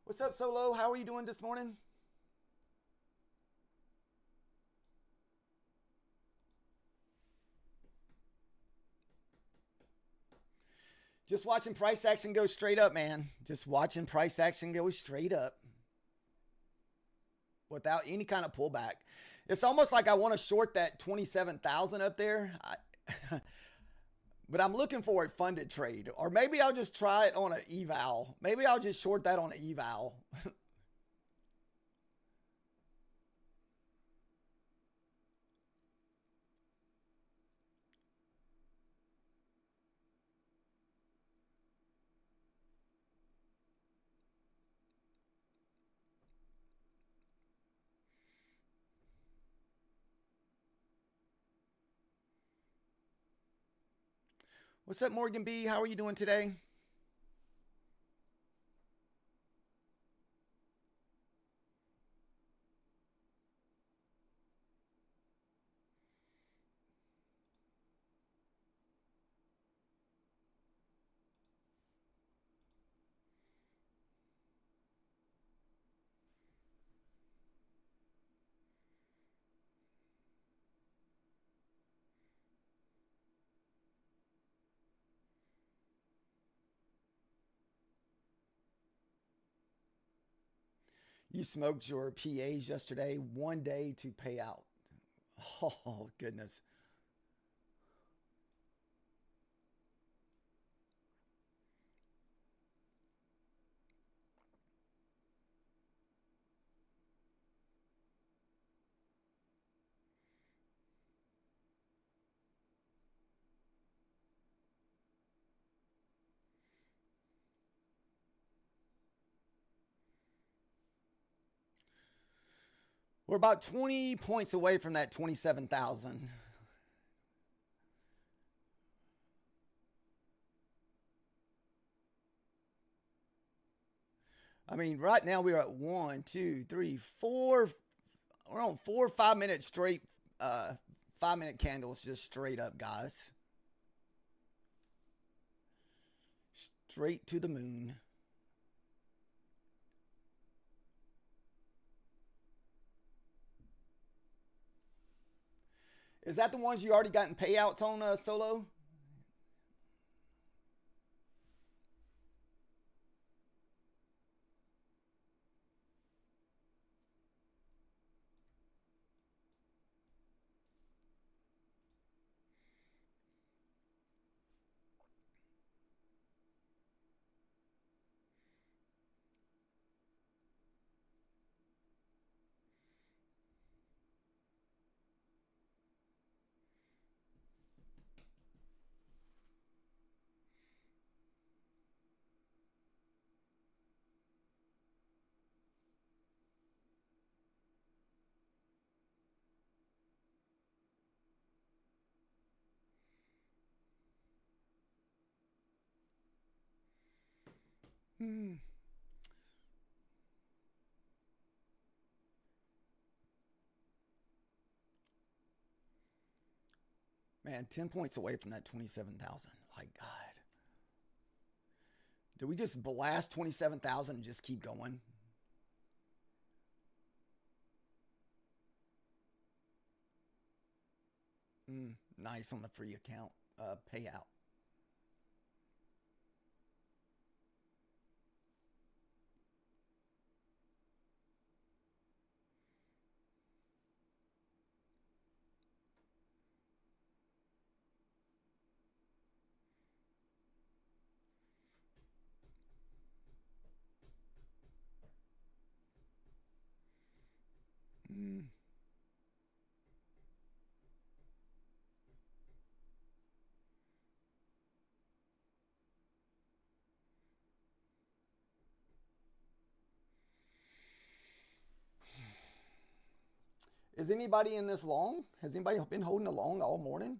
What's up, Solo? How are you doing this morning? Just watching price action go straight up, man. Just watching price action go straight up without any kind of pullback. It's almost like I want to short that 27,000 up there. But I'm looking for a funded trade. Or maybe I'll just try it on an eval. Maybe I'll just short that on an eval. What's up, Morgan B? How are you doing today? You smoked your PAs yesterday, 1 day to pay out. Oh, goodness. We're about 20 points away from that 27,000. I mean, right now we're at 1, 2, 3, 4. We're on 4 5-minute straight, 5-minute candles just straight up, guys. Straight to the moon. Is that the ones you already gotten payouts on, Solo? Hmm. Man, 10 points away from that 27,000. Like, God. Do we just blast 27,000 and just keep going? Nice on the free account payout. Mm. Is anybody in this long? Has anybody been holding a long all morning?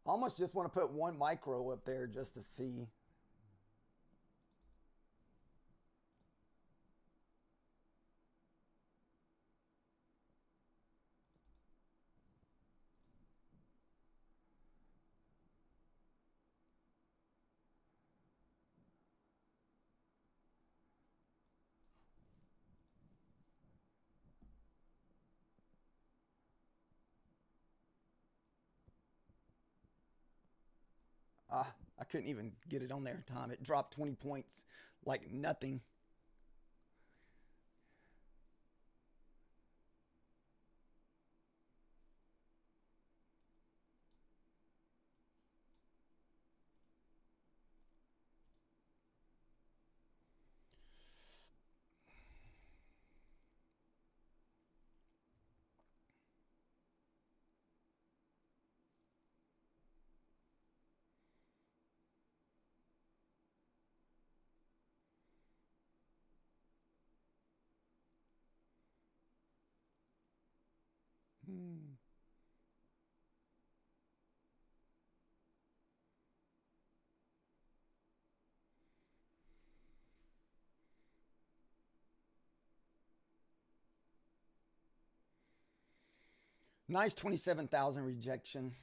I almost just want to put one micro up there just to see. I couldn't even get it on there in time. It dropped 20 points like nothing. Hmm. Nice 27,000 rejection.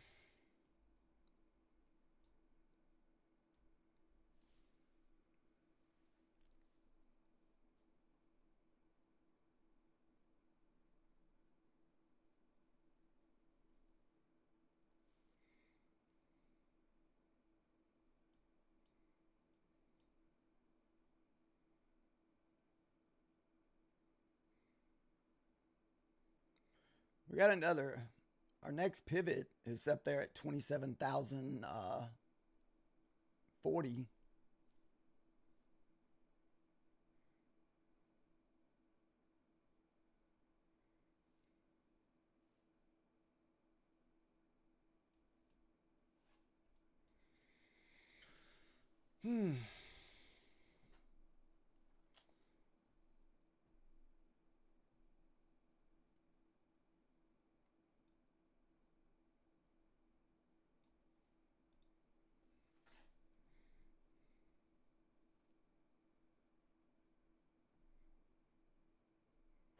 We got another. Our next pivot is up there at 27,040. Hmm.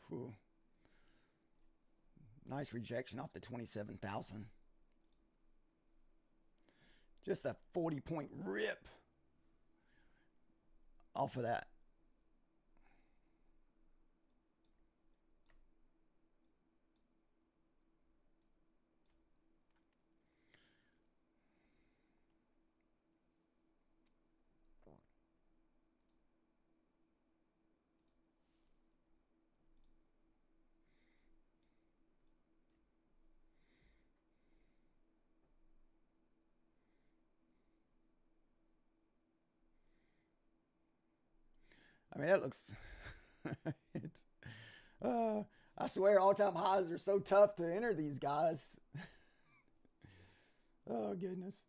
Whew. Nice rejection off the 27,000. Just a 40-point rip off of that. I mean, that looks. It's. I swear, all-time highs are so tough to enter these guys. Oh goodness.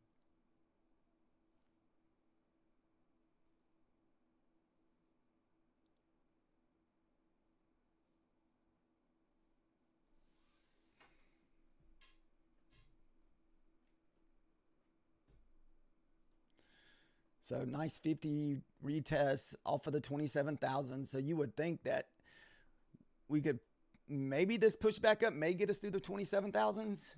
So nice 50 retests off of the 27,000. So you would think that we could maybe this push back up may get us through the 27,000s.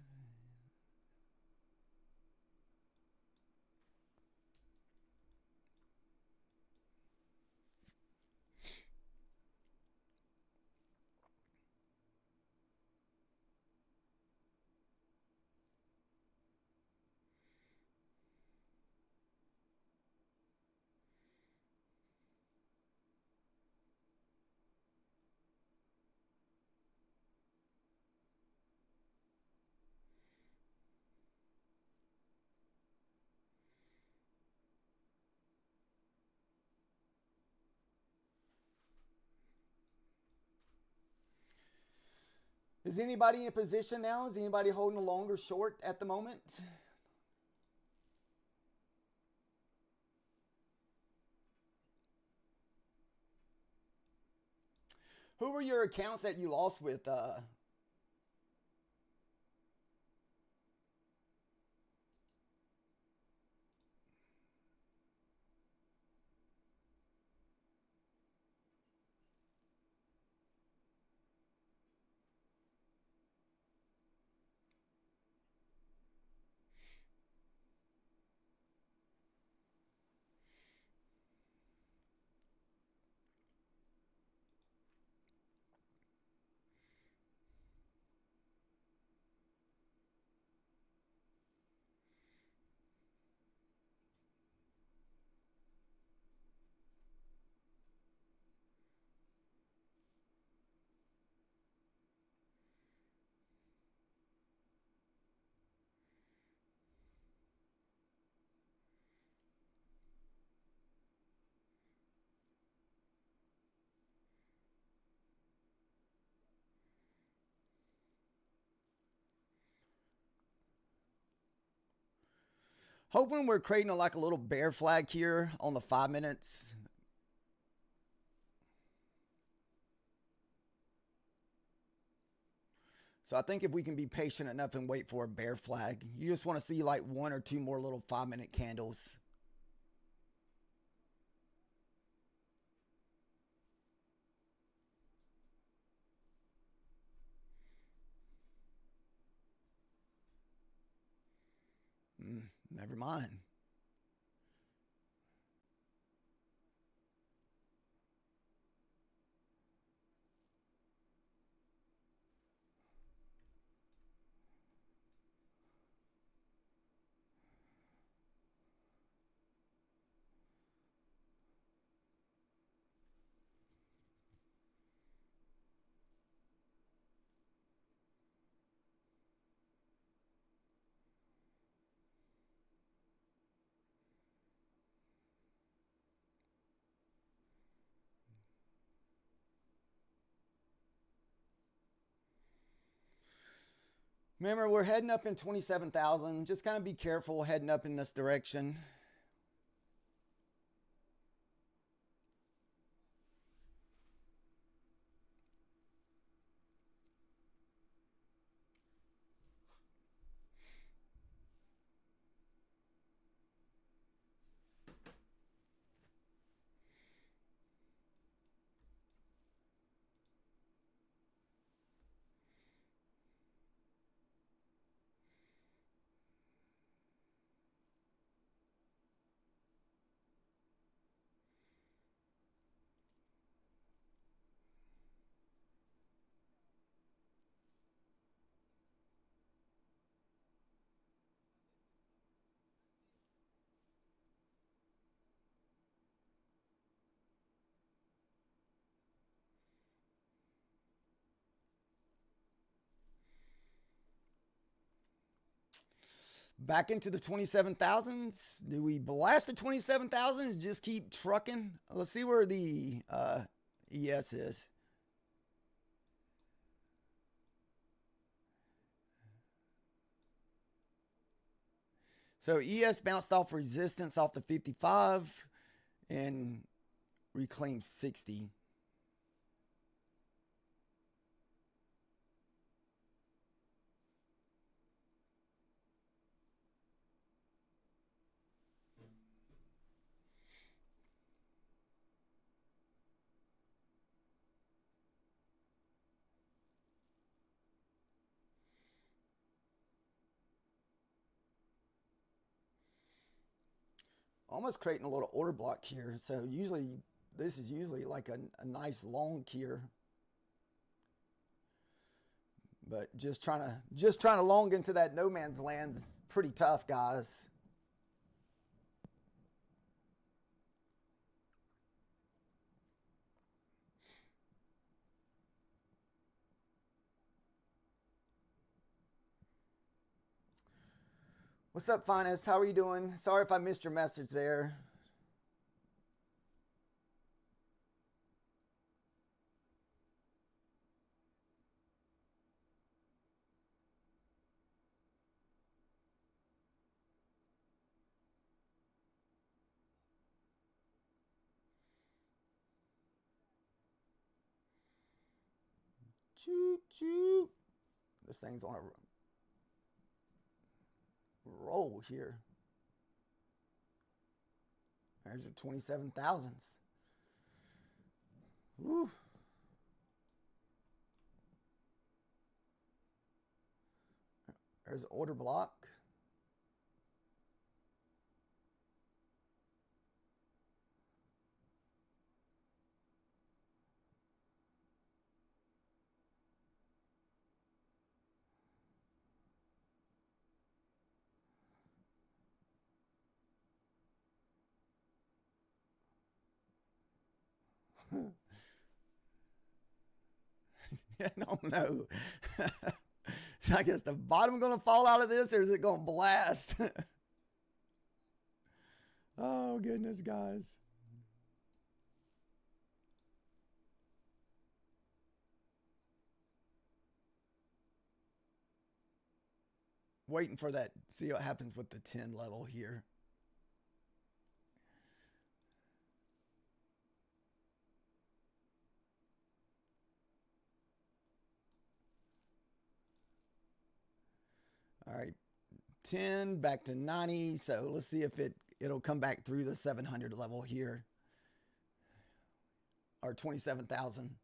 Is anybody in a position now? Is anybody holding a long or short at the moment? Who were your accounts that you lost with? Hoping we're creating like a little bear flag here on the 5 minutes. So I think if we can be patient enough and wait for a bear flag, you just want to see like 1 or 2 more little 5-minute candles. Never mind. Remember, we're heading up in 27,000. Just kind of be careful heading up in this direction. Back into the 27,000s. Do we blast the 27,000 and just keep trucking? Let's see where the ES is. So ES bounced off resistance off the 55 and reclaimed 60. Almost creating a little order block here. So usually this is usually like a nice long here. But just trying to long into that no man's land is pretty tough, guys. What's up, Finest? How are you doing? Sorry if I missed your message there. Choo choo. This thing's on a roll here. There's your 27,000s. Woo. There's an order block. I don't know. I guess the bottom going to fall out of this, or is it going to blast? Oh, goodness, guys. Waiting for that. See what happens with the 10 level here. All right, 10 back to 90. So let's see if it'll come back through the 700 level here, or 27,000.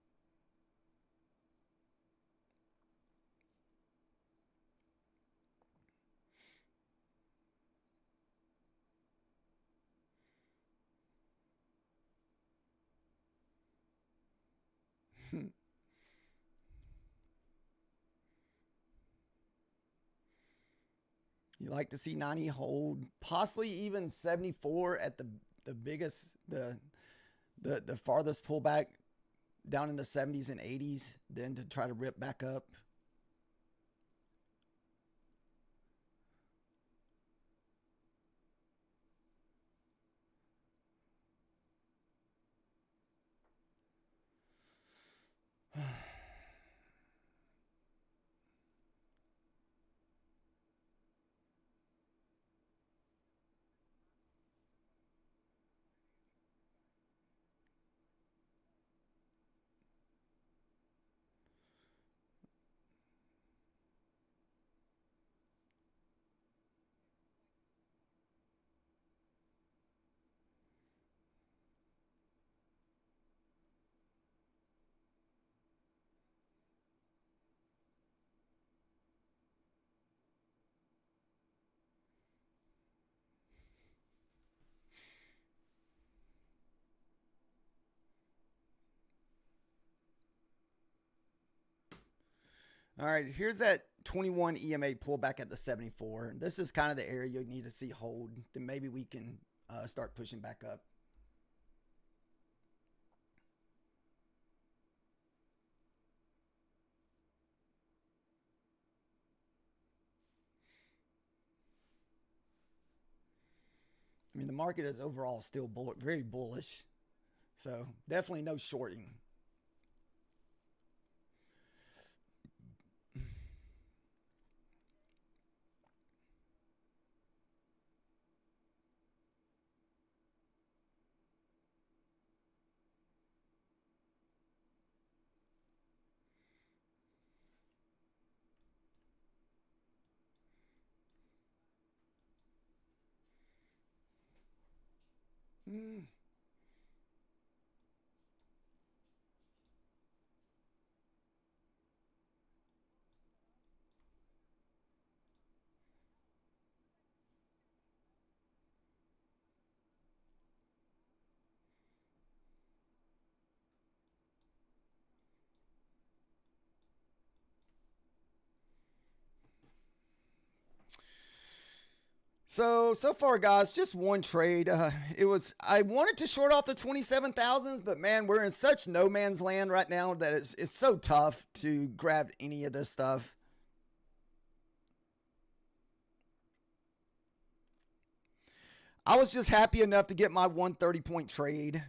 You like to see 90 hold, possibly even 74 at the biggest, the farthest pullback down in the 70s and 80s, then to try to rip back up. All right, here's that 21 EMA pullback at the 74. This is kind of the area you need to see hold. Then maybe we can start pushing back up. I mean, the market is overall still very bullish. So definitely no shorting. Mm. So far, guys, just one trade. I wanted to short off the 27,000s, but man, we're in such no man's land right now that it's so tough to grab any of this stuff. I was just happy enough to get my 130-point trade.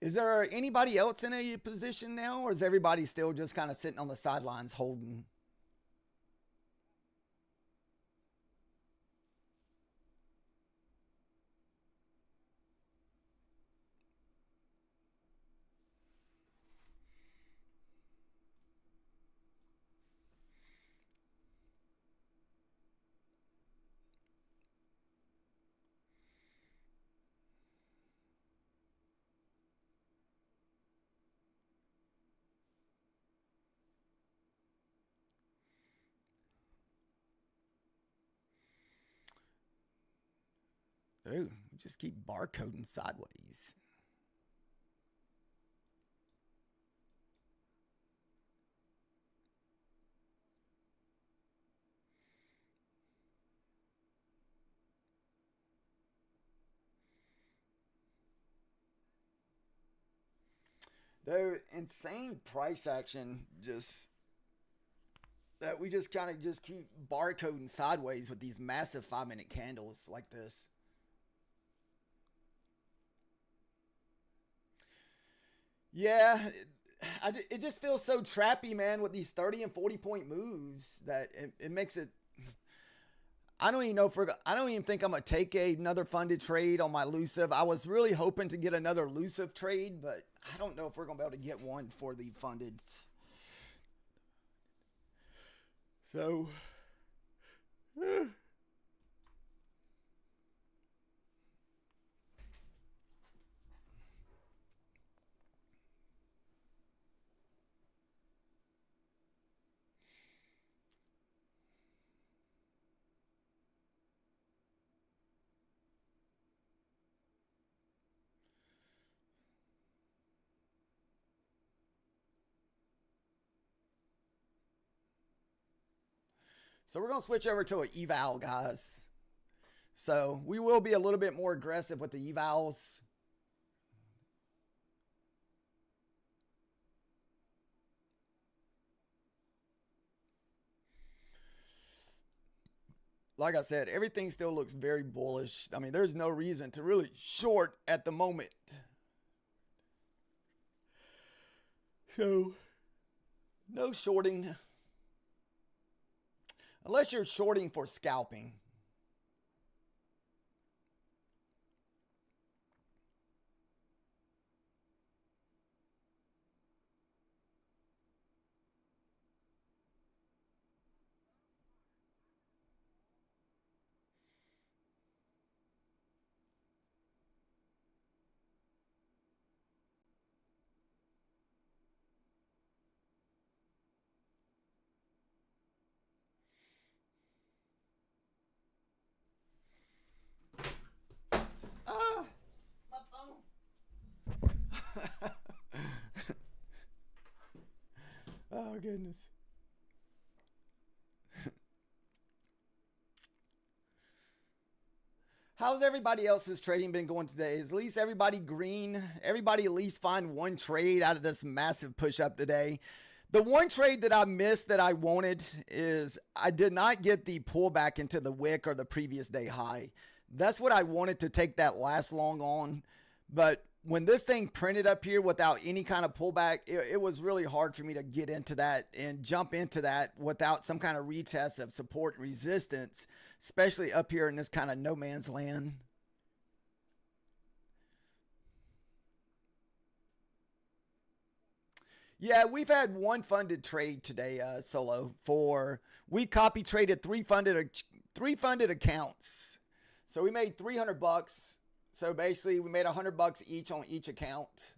Is there anybody else in a position now, or is everybody still just kind of sitting on the sidelines holding? Dude, just keep barcoding sideways. Dude, insane price action. Just that we just kind of just keep barcoding sideways with these massive 5-minute candles like this. Yeah, it just feels so trappy, man, with these 30 and 40-point moves that it makes it. I don't even know if I don't even think I'm gonna take another funded trade on my elusive. I was really hoping to get another elusive trade, but I don't know if we're gonna be able to get one for the funded. So, so we're gonna switch over to an eval, guys. So we will be a little bit more aggressive with the evals. Like I said, everything still looks very bullish. I mean, there's no reason to really short at the moment. So, no shorting. Unless you're shorting for scalping. Ah, my phone. Oh, goodness. How's everybody else's trading been going today? Is at least everybody green? Everybody at least find one trade out of this massive push up today? The one trade that I missed that I wanted is I did not get the pullback into the wick or the previous day high. That's what I wanted to take that last long on. But when this thing printed up here without any kind of pullback, it was really hard for me to get into that and jump into that without some kind of retest of support and resistance, especially up here in this kind of no man's land. Yeah, we've had one funded trade today, Solo. We copy traded three funded accounts. So we made 300 bucks. So basically we made 100 bucks each on each account.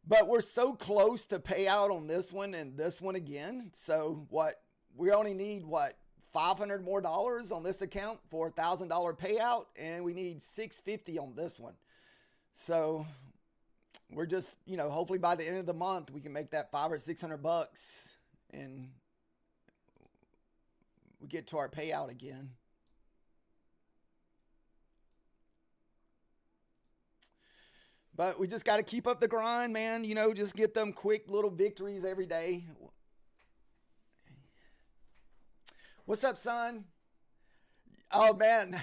But we're so close to payout on this one and this one again. So we only need $500 more on this account for $1,000 payout, and we need $650 on this one. So we're just, hopefully by the end of the month we can make that $500 or $600 and we get to our payout again. But we just got to keep up the grind, man. Just get them quick little victories every day. What's up, son? Oh man.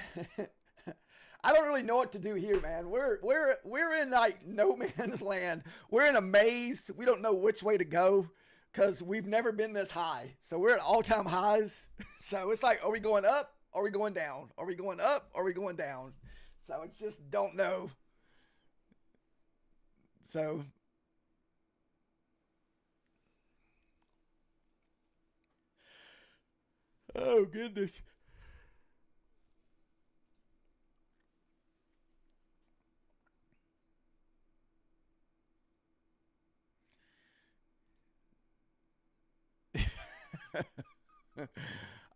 I don't really know what to do here, man. We're in like no man's land. We're in a maze. We don't know which way to go because we've never been this high. So we're at all-time highs. So it's like, are we going up? Are we going down? Are we going up? Are we going down? So it's just don't know. So oh goodness.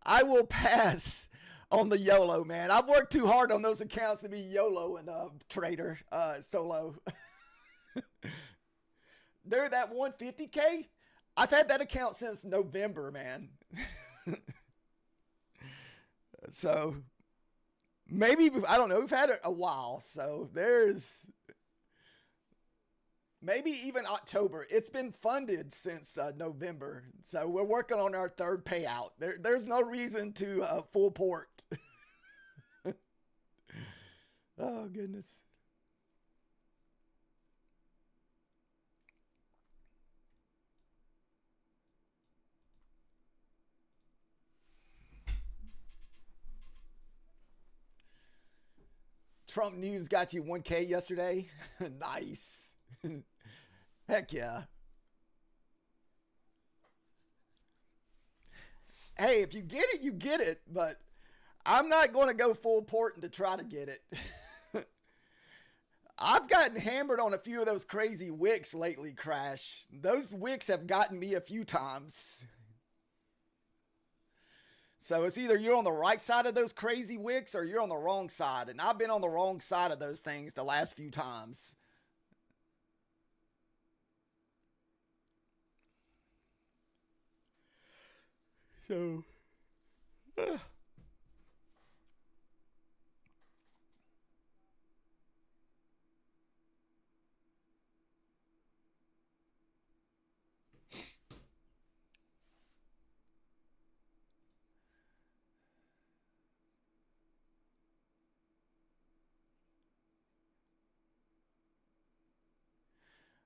I will pass on the YOLO, man. I've worked too hard on those accounts to be YOLO and trader Solo. Dude, that 150K, I've had that account since November, man. So maybe, I don't know, we've had it a while. So there's maybe even October. It's been funded since November. So we're working on our third payout. There's no reason to full port. Oh, goodness. Trump news got you 1K yesterday. Nice. Heck yeah. Hey, if you get it, you get it. But I'm not going to go full porting to try to get it. I've gotten hammered on a few of those crazy wicks lately, Crash. Those wicks have gotten me a few times. So it's either you're on the right side of those crazy wicks or you're on the wrong side. And I've been on the wrong side of those things the last few times. So,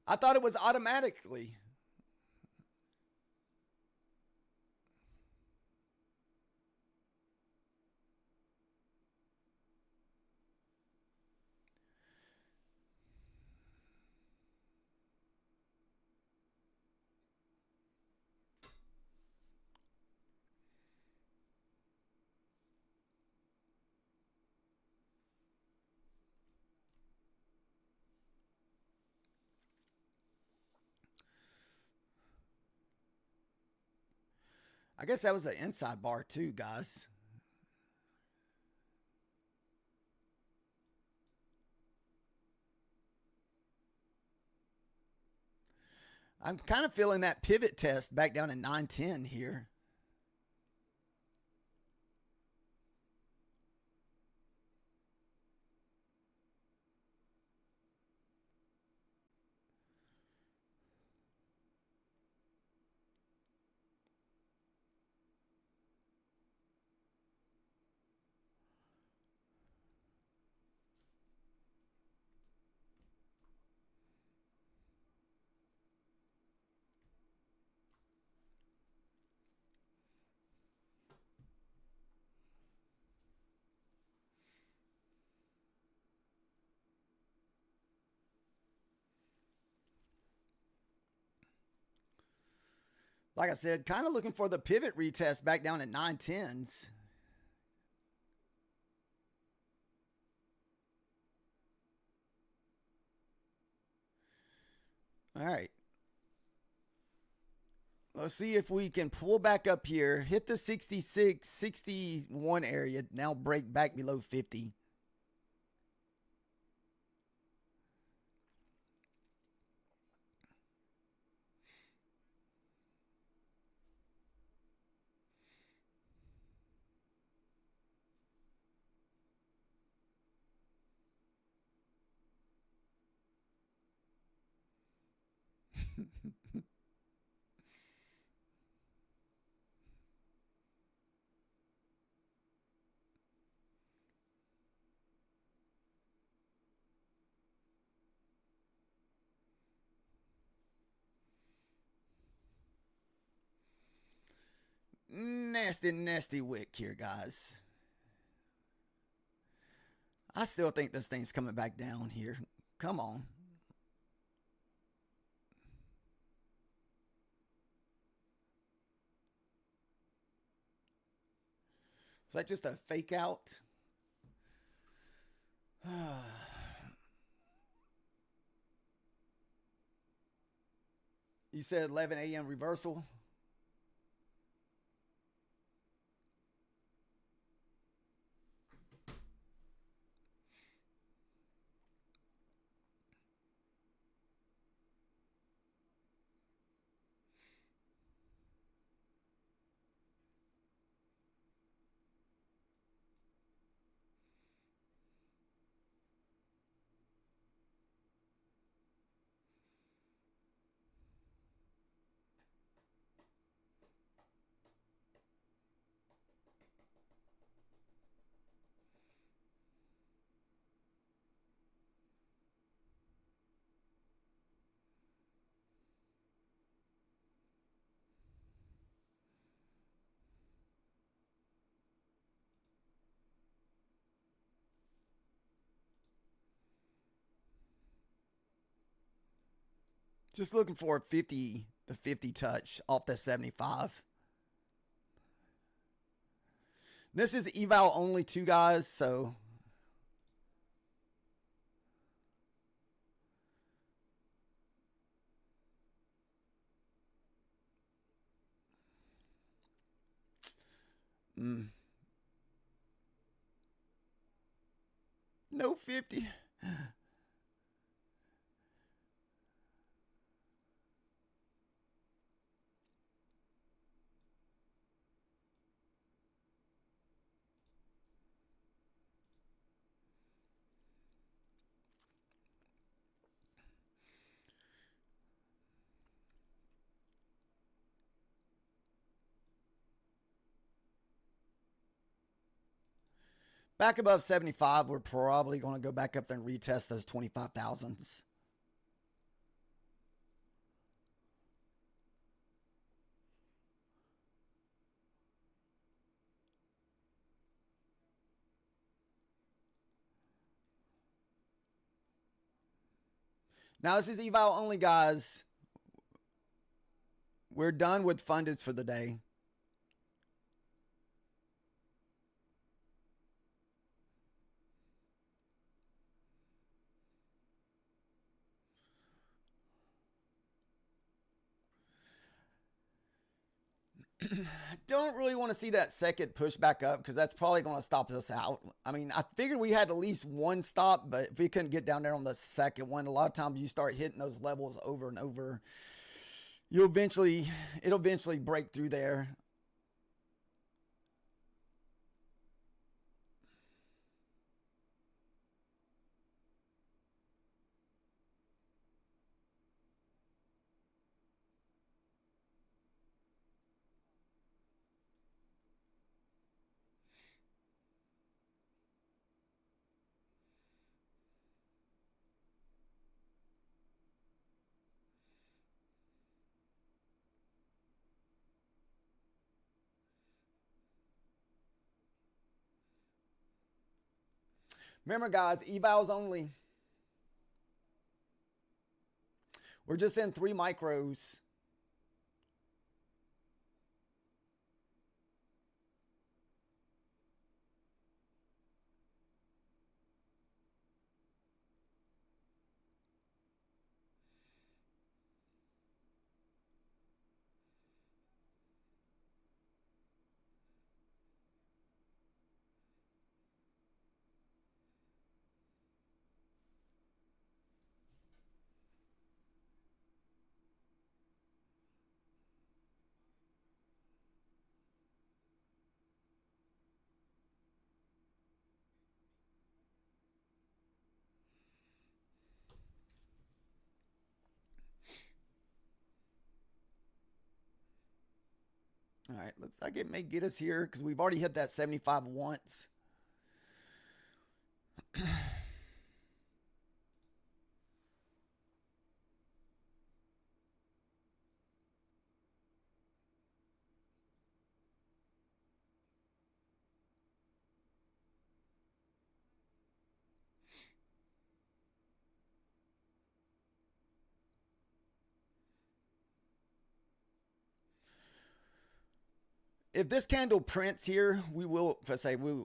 I thought it was automatically. I guess that was an inside bar too, guys. I'm kind of feeling that pivot test back down in 910 here. Like I said, kind of looking for the pivot retest back down at 910s. All right. Let's see if we can pull back up here, hit the 66, 61 area, now break back below 50. Nasty, nasty wick here, guys. I still think this thing's coming back down here. Come on. Is that just a fake out? You said 11 a.m. reversal? Just looking for a 50, the 50 touch off the 75. This is eval only too, guys, so no 50. Back above 75, we're probably going to go back up there and retest those 25,000s. Now, this is eval only, guys. We're done with fundeds for the day. Don't really want to see that second push back up because that's probably going to stop us out. I mean, I figured we had at least one stop, but if we couldn't get down there on the second one, a lot of times you start hitting those levels over and over. It'll eventually break through there. Remember, guys, evals only. We're just in 3 micros. All right, looks like it may get us here because we've already hit that 75 once. If this candle prints here, we will, if I say we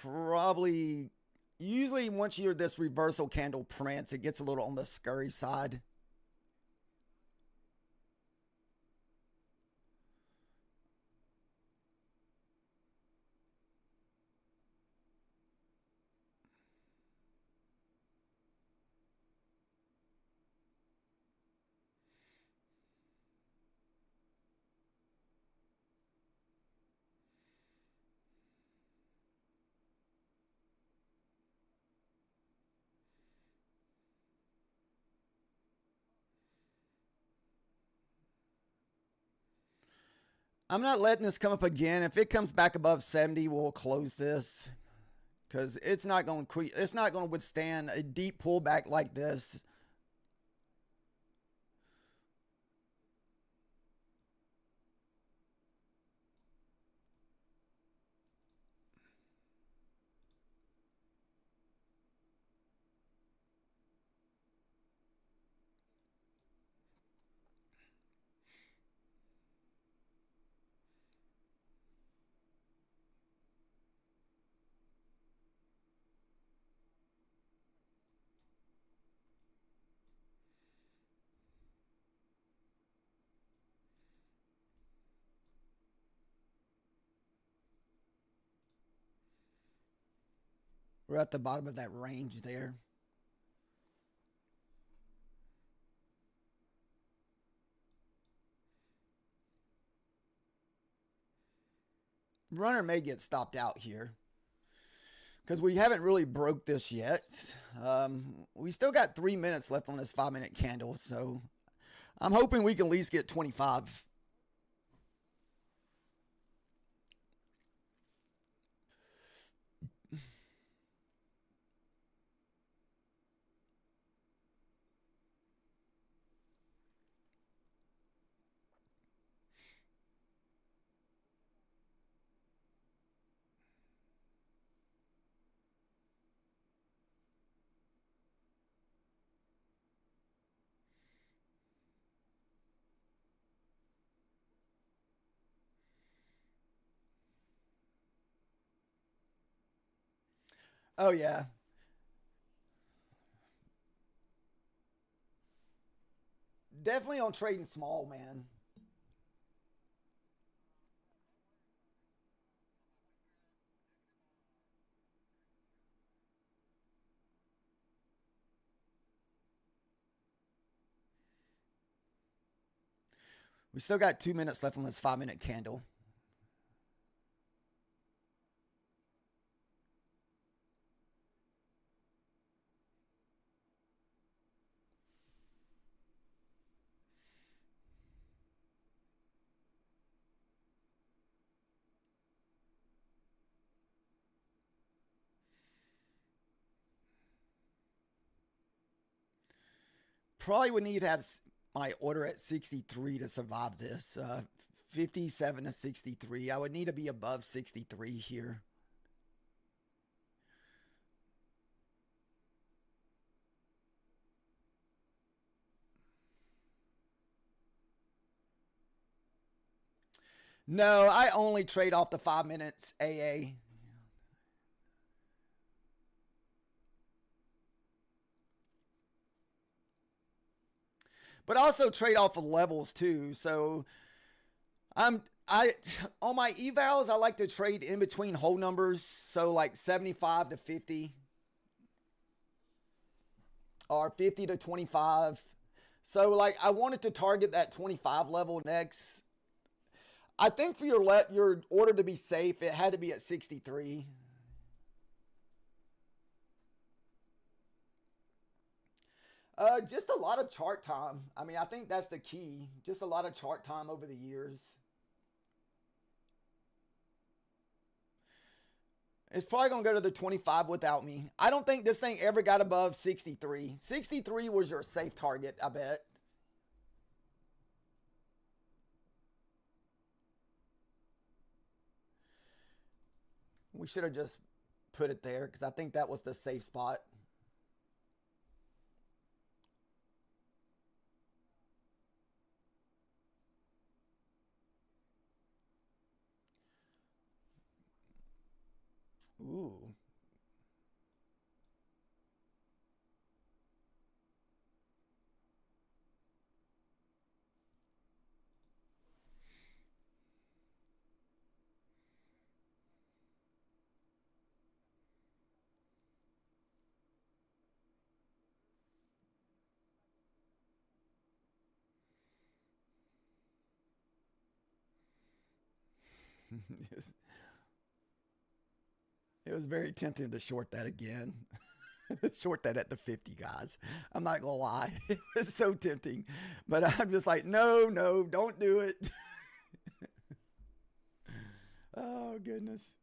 probably, usually once you're this reversal candle prints, it gets a little on the scurry side. I'm not letting this come up again. If it comes back above 70, we'll close this because it's not going to withstand a deep pullback like this. We're at the bottom of that range there. Runner may get stopped out here because we haven't really broke this yet. We still got 3 minutes left on this 5-minute candle, so I'm hoping we can at least get 25. Oh, yeah. Definitely on trading small, man. We still got 2 minutes left on this 5-minute candle. Probably would need to have my order at 63 to survive this. 57 to 63. I would need to be above 63 here. No, I only trade off the 5 minutes AA. But also trade off of levels too. So I on my evals I like to trade in between whole numbers. So like 75 to 50 or 50 to 25. So like I wanted to target that 25 level next. I think for your order to be safe, it had to be at 63. Just a lot of chart time. I mean, I think that's the key. Just a lot of chart time over the years. It's probably going to go to the 25 without me. I don't think this thing ever got above 63. 63 was your safe target, I bet. We should have just put it there because I think that was the safe spot. Ooh. It was very tempting to short that again. Short that at the 50, guys. I'm not going to lie. It was so tempting. But I'm just like, no, don't do it. Oh, goodness.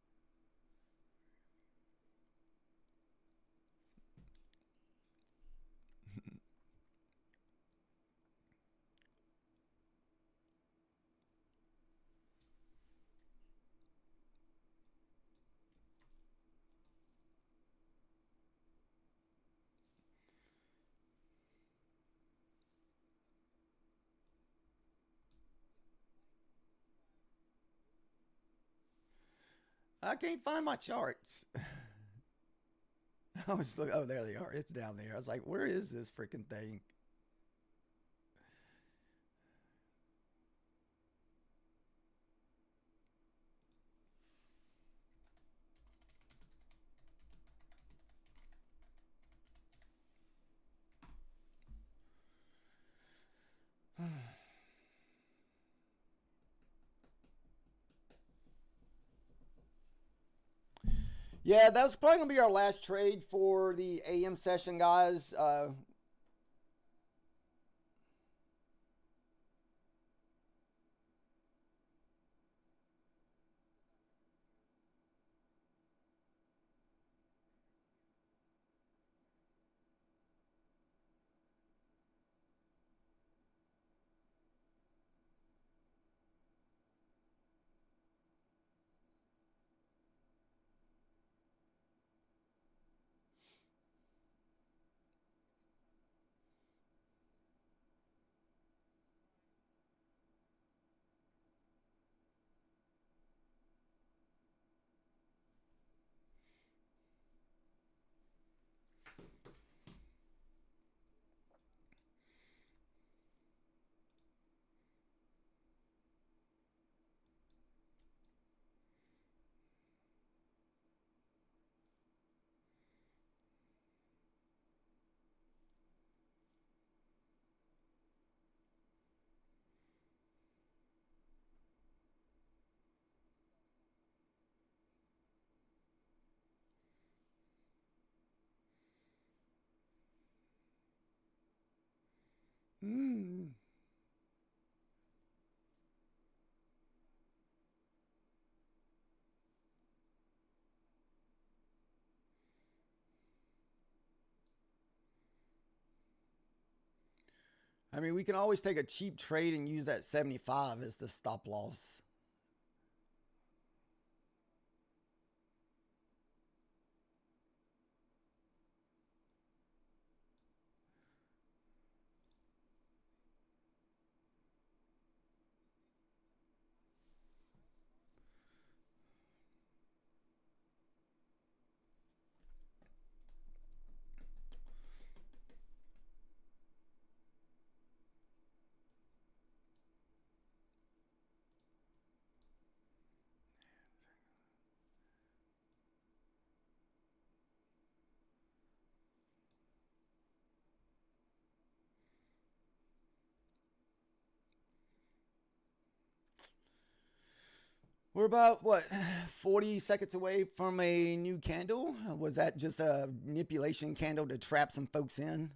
I can't find my charts. I was looking, oh, there they are. It's down there. I was like, where is this freaking thing? Yeah, that's probably going to be our last trade for the AM session, guys. Hmm. I mean, we can always take a cheap trade and use that 75 as the stop loss. We're about, what, 40 seconds away from a new candle? Was that just a manipulation candle to trap some folks in?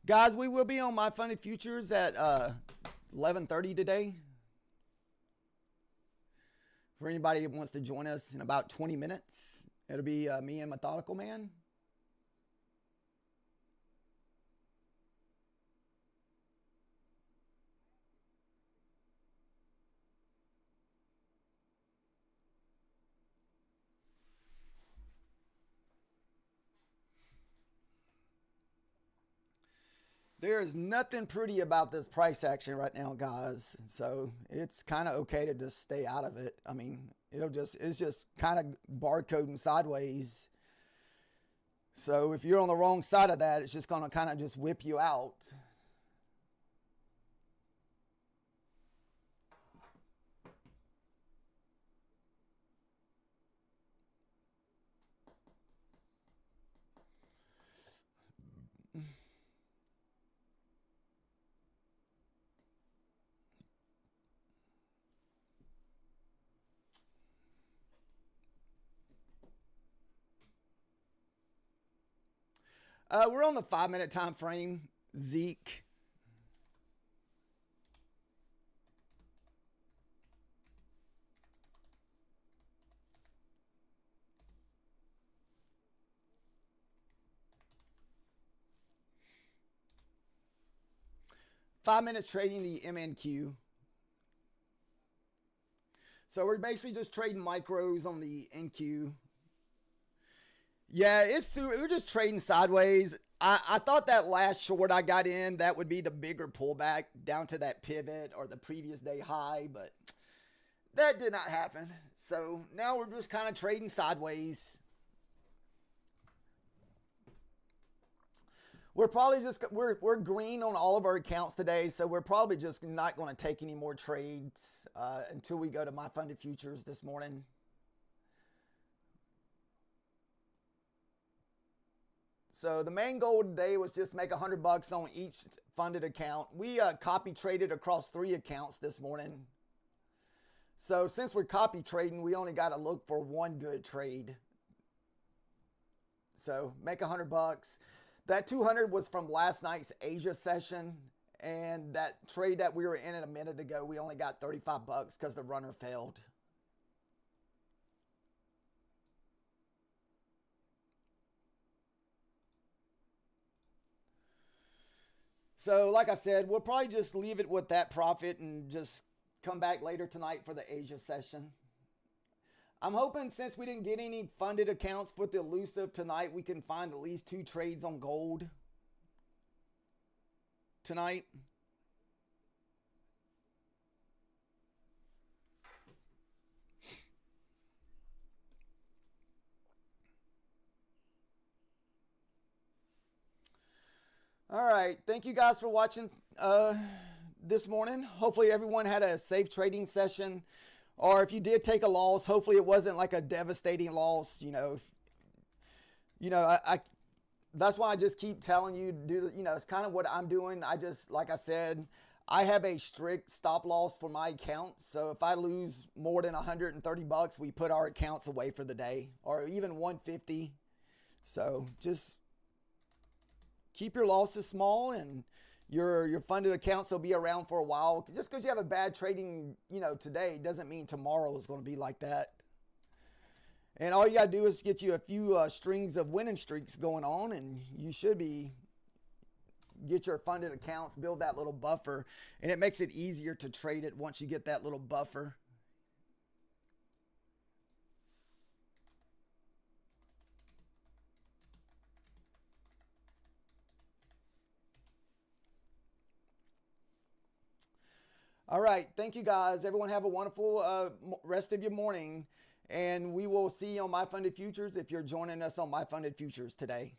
Guys, we will be on My Funded Futures at 11:30 today. For anybody that wants to join us in about 20 minutes, it'll be me and Methodical Man. There is nothing pretty about this price action right now, guys. So it's kind of okay to just stay out of it. I mean, it's just kind of barcoding sideways. So if you're on the wrong side of that, it's just going to kind of just whip you out. We're on the 5-minute time frame. Zeke. Five minutes trading the MNQ. So we're basically just trading micros on the NQ. Yeah, we're just trading sideways. I thought that last short I got in, that would be the bigger pullback down to that pivot or the previous day high, but that did not happen. So now we're just kind of trading sideways. We're probably just, we're green on all of our accounts today, so we're probably just not going to take any more trades until we go to My Funded Futures this morning. So the main goal today was just make $100 on each funded account. We copy traded across 3 accounts this morning. So since we're copy trading, we only got to look for one good trade. So make $100. That 200 was from last night's Asia session. And that trade that we were in a minute ago, we only got $35 because the runner failed. So like I said, we'll probably just leave it with that profit and just come back later tonight for the Asia session. I'm hoping since we didn't get any funded accounts with the elusive tonight, we can find at least 2 trades on gold tonight. All right. Thank you guys for watching this morning. Hopefully everyone had a safe trading session. Or if you did take a loss, hopefully it wasn't like a devastating loss. That's why I just keep telling you to do, it's kind of what I'm doing. Like I said, I have a strict stop loss for my account. So if I lose more than $130, we put our accounts away for the day, or even $150. So just keep your losses small, and your funded accounts will be around for a while. Just because you have a bad trading, today doesn't mean tomorrow is going to be like that. And all you got to do is get you a few strings of winning streaks going on, and you should get your funded accounts, build that little buffer, and it makes it easier to trade it once you get that little buffer. All right. Thank you, guys. Everyone have a wonderful rest of your morning. And we will see you on My Funded Futures if you're joining us on My Funded Futures today.